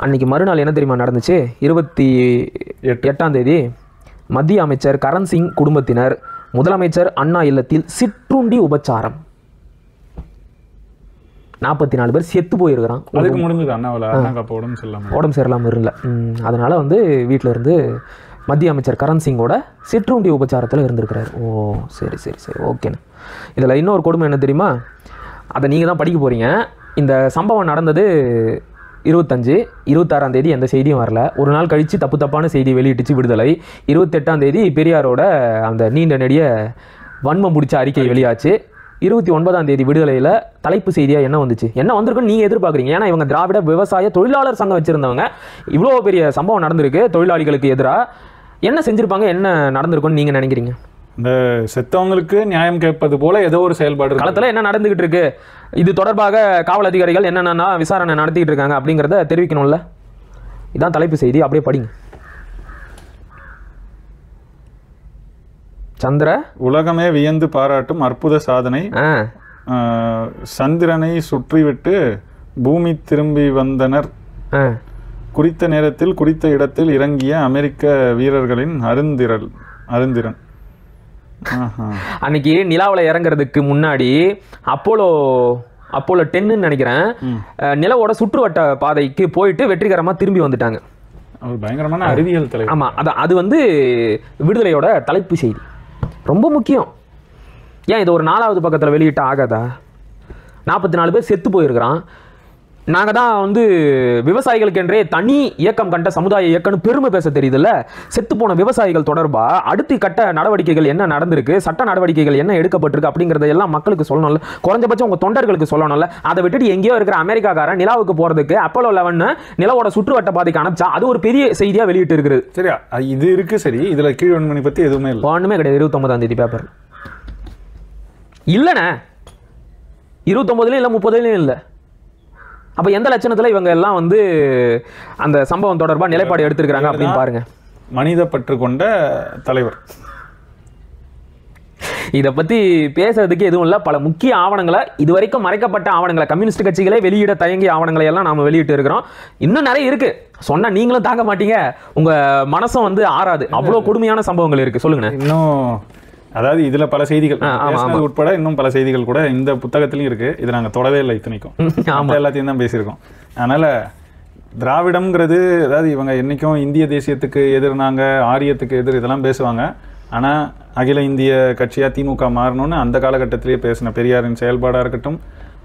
அன்னைக்கு மறுநாள் என்ன தெரியுமா நடந்துச்சு? 28ஆம் தேதி மத்திய அமைச்சர் கரண் சிங் குடும்பத்தினர் முதலமைச்சர் அண்ணா இல்லத்தில் சிற்றுண்டி உபச்சாரம். 44 பேர் செத்து போயிருக்கிறான். அதுக்கு முடிஞ்சது அண்ணாவில் உடம்பு சரியில்லாமல் இருல. அதனால வந்து வீட்டில் இருந்து மத்திய அமைச்சர் கரண் சிங்கோட சிற்றுண்டி உபச்சாரத்தில் இருந்திருக்கிறார். ஓ சரி சரி சரி, ஓகேண்ணே. இதில் இன்னொரு கொடுமை என்ன தெரியுமா? அதை நீங்கள் தான் படிக்க போகிறீங்க. இந்த சம்பவம் நடந்தது 25, 26ஆம் தேதி எந்த செய்தியும் வரல. ஒரு நாள் கழித்து தப்பான செய்தி வெளியிட்டுச்சு விடுதலை. 28ஆம் தேதி பெரியாரோட அந்த நீண்ட நெடிய வன்மம் முடிச்ச அறிக்கை வெளியாச்சு. 29ஆம் தேதி விடுதலையில் தலைப்பு செய்தியாக என்ன வந்துச்சு? என்ன வந்திருக்குன்னு நீங்கள் எதிர்பார்க்குறீங்க? ஏன்னா இவங்க திராவிட விவசாய தொழிலாளர் சங்கம் வச்சுருந்தவங்க. இவ்வளோ பெரிய சம்பவம் நடந்திருக்கு தொழிலாளிகளுக்கு எதிராக. என்ன செஞ்சுருப்பாங்க, என்ன நடந்திருக்குன்னு நீங்கள் நினைக்கிறீங்க? இந்த செத்தவங்களுக்கு நியாயம் கேட்பது போல ஏதோ ஒரு செயல்பாடு களத்தில் என்ன நடந்துகிட்டு இருக்கு, இது தொடர்பாக காவல் அதிகாரிகள் என்னென்னா விசாரணை நடத்திக்கிட்டு இருக்காங்க அப்படிங்கிறத தெரிவிக்கணும்ல. இதான் தலைப்பு செய்தி, அப்படியே படிங்க. சந்திர உலகமே வியந்து பாராட்டும் அற்புத சாதனை. சந்திரனை சுற்றிவிட்டு பூமி திரும்பி வந்தனர். குறித்த நேரத்தில் குறித்த இடத்தில் இறங்கிய அமெரிக்க வீரர்களின் அருந்திரன். அன்னைக்கு நிலாவில் இறங்குறதுக்கு முன்னாடி அப்போலோ 10 நினைக்கிறேன், நிலவோட சுற்றுவட்ட பாதைக்கு போயிட்டு வெற்றிகரமாக திரும்பி வந்துட்டாங்க. பயங்கரமான அறிவியல் தலைவர். ஆமாம், அது வந்து விடுதலையோட தலைப்பு செய்தி, ரொம்ப முக்கியம். ஏன் இது ஒரு 4வது பக்கத்தில் வெளியிட்ட ஆகாதா? 44 பேர் செத்து போயிருக்கிறான். நாங்கள் தான் வந்து விவசாயிகளுக்கு என்றே தனி இயக்கம் கண்ட சமுதாய இயக்கம்னு பெருமை பேச தெரியுதுல்ல. செத்து போன விவசாயிகள் தொடர்பாக அடுத்த கட்ட நடவடிக்கைகள் என்ன நடந்திருக்கு, சட்ட நடவடிக்கைகள் என்ன எடுக்கப்பட்டிருக்கு அப்படிங்கிறத எல்லாம் மக்களுக்கு சொல்லணும்ல. குறைஞ்சபட்சம் உங்கள் தொண்டர்களுக்கு சொல்லணும்ல. அதை விட்டுட்டு எங்கேயோ இருக்கிற அமெரிக்காக்காரன் நிலாவுக்கு போகிறதுக்கு அப்போலோ 11 நிலவோட சுற்றுவட்ட பாதைக்கு அனுப்பிச்சா அது ஒரு பெரிய செய்தியாக வெளியிட்டு இருக்குது. சரியா, இது இருக்கு. சரி, இதில் கீழ்வன்மணி பற்றி எதுவுமே இல்லை. ஒன்றுமே கிடையாது. 29ஆம் தேதி பேப்பர் இல்லைண்ணே, 29லையும் இல்லை 30லையும் இல்லை. அப்போ எந்த லட்சணத்தில் இவங்க எல்லாம் வந்து அந்த சம்பவம் தொடர்பாக நிலைப்பாடு எடுத்திருக்கிறாங்க அப்படின்னு பாருங்க. மனித பற்று கொண்ட தலைவர். இதை பற்றி பேசுறதுக்கு எதுவும் இல்லை. பல முக்கிய ஆவணங்களை, இதுவரைக்கும் மறைக்கப்பட்ட ஆவணங்களை, கம்யூனிஸ்ட் கட்சிகளே வெளியிட தயங்கிய ஆவணங்களை எல்லாம் நாம் வெளியிட்டு இருக்கிறோம். இன்னும் நிறைய இருக்கு, சொன்னா நீங்களும் தாங்க மாட்டீங்க, உங்க மனசும் வந்து ஆறாது. அவ்வளோ கொடுமையான சம்பவங்கள் இருக்கு. சொல்லுங்க. இன்னும் அதாவது இதுல பல செய்திகள் பேசுனது உட்பட இன்னும் பல செய்திகள் கூட இந்த புத்தகத்திலயும் இருக்கு. இது நாங்க தொடவே இல்லை இத்தனைக்கும், எல்லாத்தையும் தான் பேசியிருக்கோம். அதனால திராவிடம்ங்கிறது, அதாவது இவங்க என்னைக்கும் இந்திய தேசியத்துக்கு எதிர்னாங்க, ஆரியத்துக்கு எதிர் இதெல்லாம் பேசுவாங்க. ஆனால் அகில இந்திய கட்சியாக திமுக மாறணும்னு அந்த காலகட்டத்திலேயே பேசின பெரியாரின் செயல்பாடாக இருக்கட்டும்,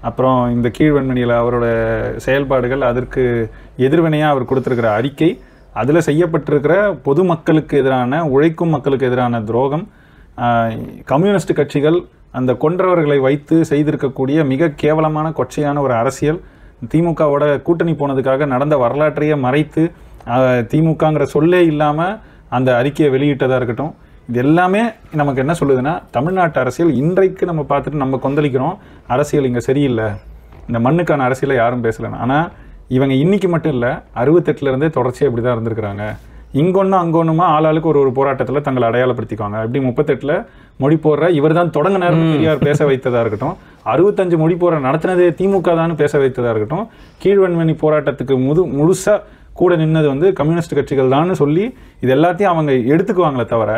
அப்புறம் இந்த கீழ்வெண்மணியில் அவரோட செயல்பாடுகள், அதற்கு எதிர்வினையாக அவர் கொடுத்துருக்கிற அறிக்கை, அதில் செய்யப்பட்டிருக்கிற பொதுமக்களுக்கு எதிரான, உழைக்கும் மக்களுக்கு எதிரான துரோகம், கம்யூனிஸ்ட் கட்சிகள் அந்த கொன்றவர்களை வைத்து செய்திருக்கக்கூடிய மிக கேவலமான கொச்சையான ஒரு அரசியல், திமுகவோட கூட்டணி போனதுக்காக நடந்த வரலாற்றையே மறைத்து திமுகங்கிற சொல்லே இல்லாமல் அந்த அறிக்கையை வெளியிட்டதாக இருக்கட்டும், இது எல்லாமே நமக்கு என்ன சொல்லுதுன்னா, தமிழ்நாட்டு அரசியல் இன்றைக்கு நம்ம பார்த்துட்டு நம்ம கொந்தளிக்கிறோம், அரசியல் இங்கே சரியில்லை, இந்த மண்ணுக்கான அரசியலை யாரும் பேசலைன்னு. ஆனால் இவங்க இன்னைக்கு மட்டும் இல்லை, 68லேருந்தே தொடர்ச்சியாக இப்படி தான் இருந்திருக்கிறாங்க. இங்கொன்னும் அங்கொன்னுமா ஆளாளுக்கு ஒரு போராட்டத்தில் தங்களை அடையாளப்படுத்திக்குவாங்க. இப்படி 38 மொழி போடுற இவர் தான் தொடங்கினார் பெரியார் பேச வைத்ததாக இருக்கட்டும், 65 மொழி போடுற நடத்தினதே திமுக தான் பேச வைத்ததாக இருக்கட்டும், கீழ்வெண்மணி போராட்டத்துக்கு முழுசாக கூட நின்னது வந்து கம்யூனிஸ்ட் கட்சிகள் தான் சொல்லி இது எல்லாத்தையும் அவங்க எடுத்துக்குவாங்களே தவிர,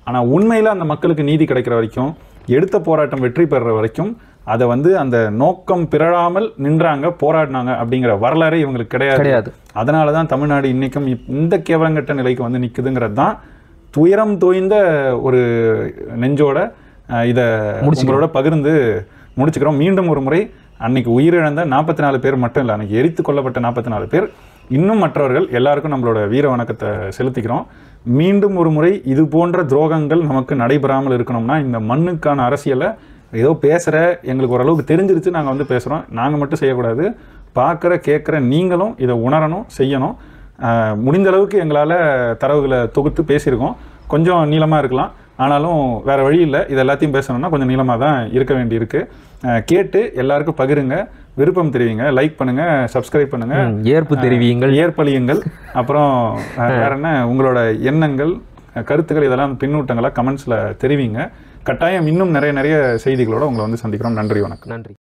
ஆனால் உண்மையில் அந்த மக்களுக்கு நீதி கிடைக்கிற வரைக்கும், எடுத்த போராட்டம் வெற்றி பெறுற வரைக்கும் அதை வந்து அந்த நோக்கம் பிறழாமல் நின்றாங்க, போராடினாங்க அப்படிங்கிற வரலாறு இவங்களுக்கு கிடையாது. அதனால தான் தமிழ்நாடு இன்னைக்கும் இந்த கேவலங்கட்ட நிலைக்கு வந்து நிற்குதுங்கிறது தான் துயரம் தோய்ந்த ஒரு நெஞ்சோட இதை உங்களோட பகிர்ந்து முடிச்சுக்கிறோம். மீண்டும் ஒரு முறை, அன்னைக்கு உயிரிழந்த 44 பேர் மட்டும் இல்லை, அன்னைக்கு எரித்து கொல்லப்பட்ட 44 பேர், இன்னும் மற்றவர்கள் எல்லாருக்கும் நம்மளோட வீர வணக்கத்தை செலுத்திக்கிறோம். மீண்டும் ஒரு முறை இது போன்ற துரோகங்கள் நமக்கு நடைபெறாமல் இருக்கணும்னா, இந்த மண்ணுக்கான அரசியலை ஏதோ பேசுகிற எங்களுக்கு ஓரளவுக்கு தெரிஞ்சிருச்சு, நாங்கள் வந்து பேசுகிறோம், நாங்கள் மட்டும் செய்யக்கூடாது, பார்க்குற கேட்குற நீங்களும் இதை உணரணும், செய்யணும். முடிந்த அளவுக்கு எங்களால் தரவுகளை தொகுத்து பேசியிருக்கோம். கொஞ்சம் நீளமாக இருக்கலாம், ஆனாலும் வேறு வழி இல்லை, இது எல்லாத்தையும் பேசணும்னா கொஞ்சம் நீளமாக தான் இருக்க வேண்டியிருக்கு. கேட்டு எல்லாருக்கும் பகிருங்க, விருப்பம் தெரிவிங்க, லைக் பண்ணுங்க, சப்ஸ்கிரைப் பண்ணுங்க, ஏற்பளியுங்கள். அப்புறம் வேற என்ன உங்களோட எண்ணங்கள், கருத்துக்கள், இதெல்லாம் பின்னூட்டங்களாக கமெண்ட்ஸில் தெரிவிங்க. கட்டாயம் இன்னும் நிறைய செய்திகளோட உங்களை வந்து சந்திக்கிறோம். நன்றி, வணக்கம். நன்றி.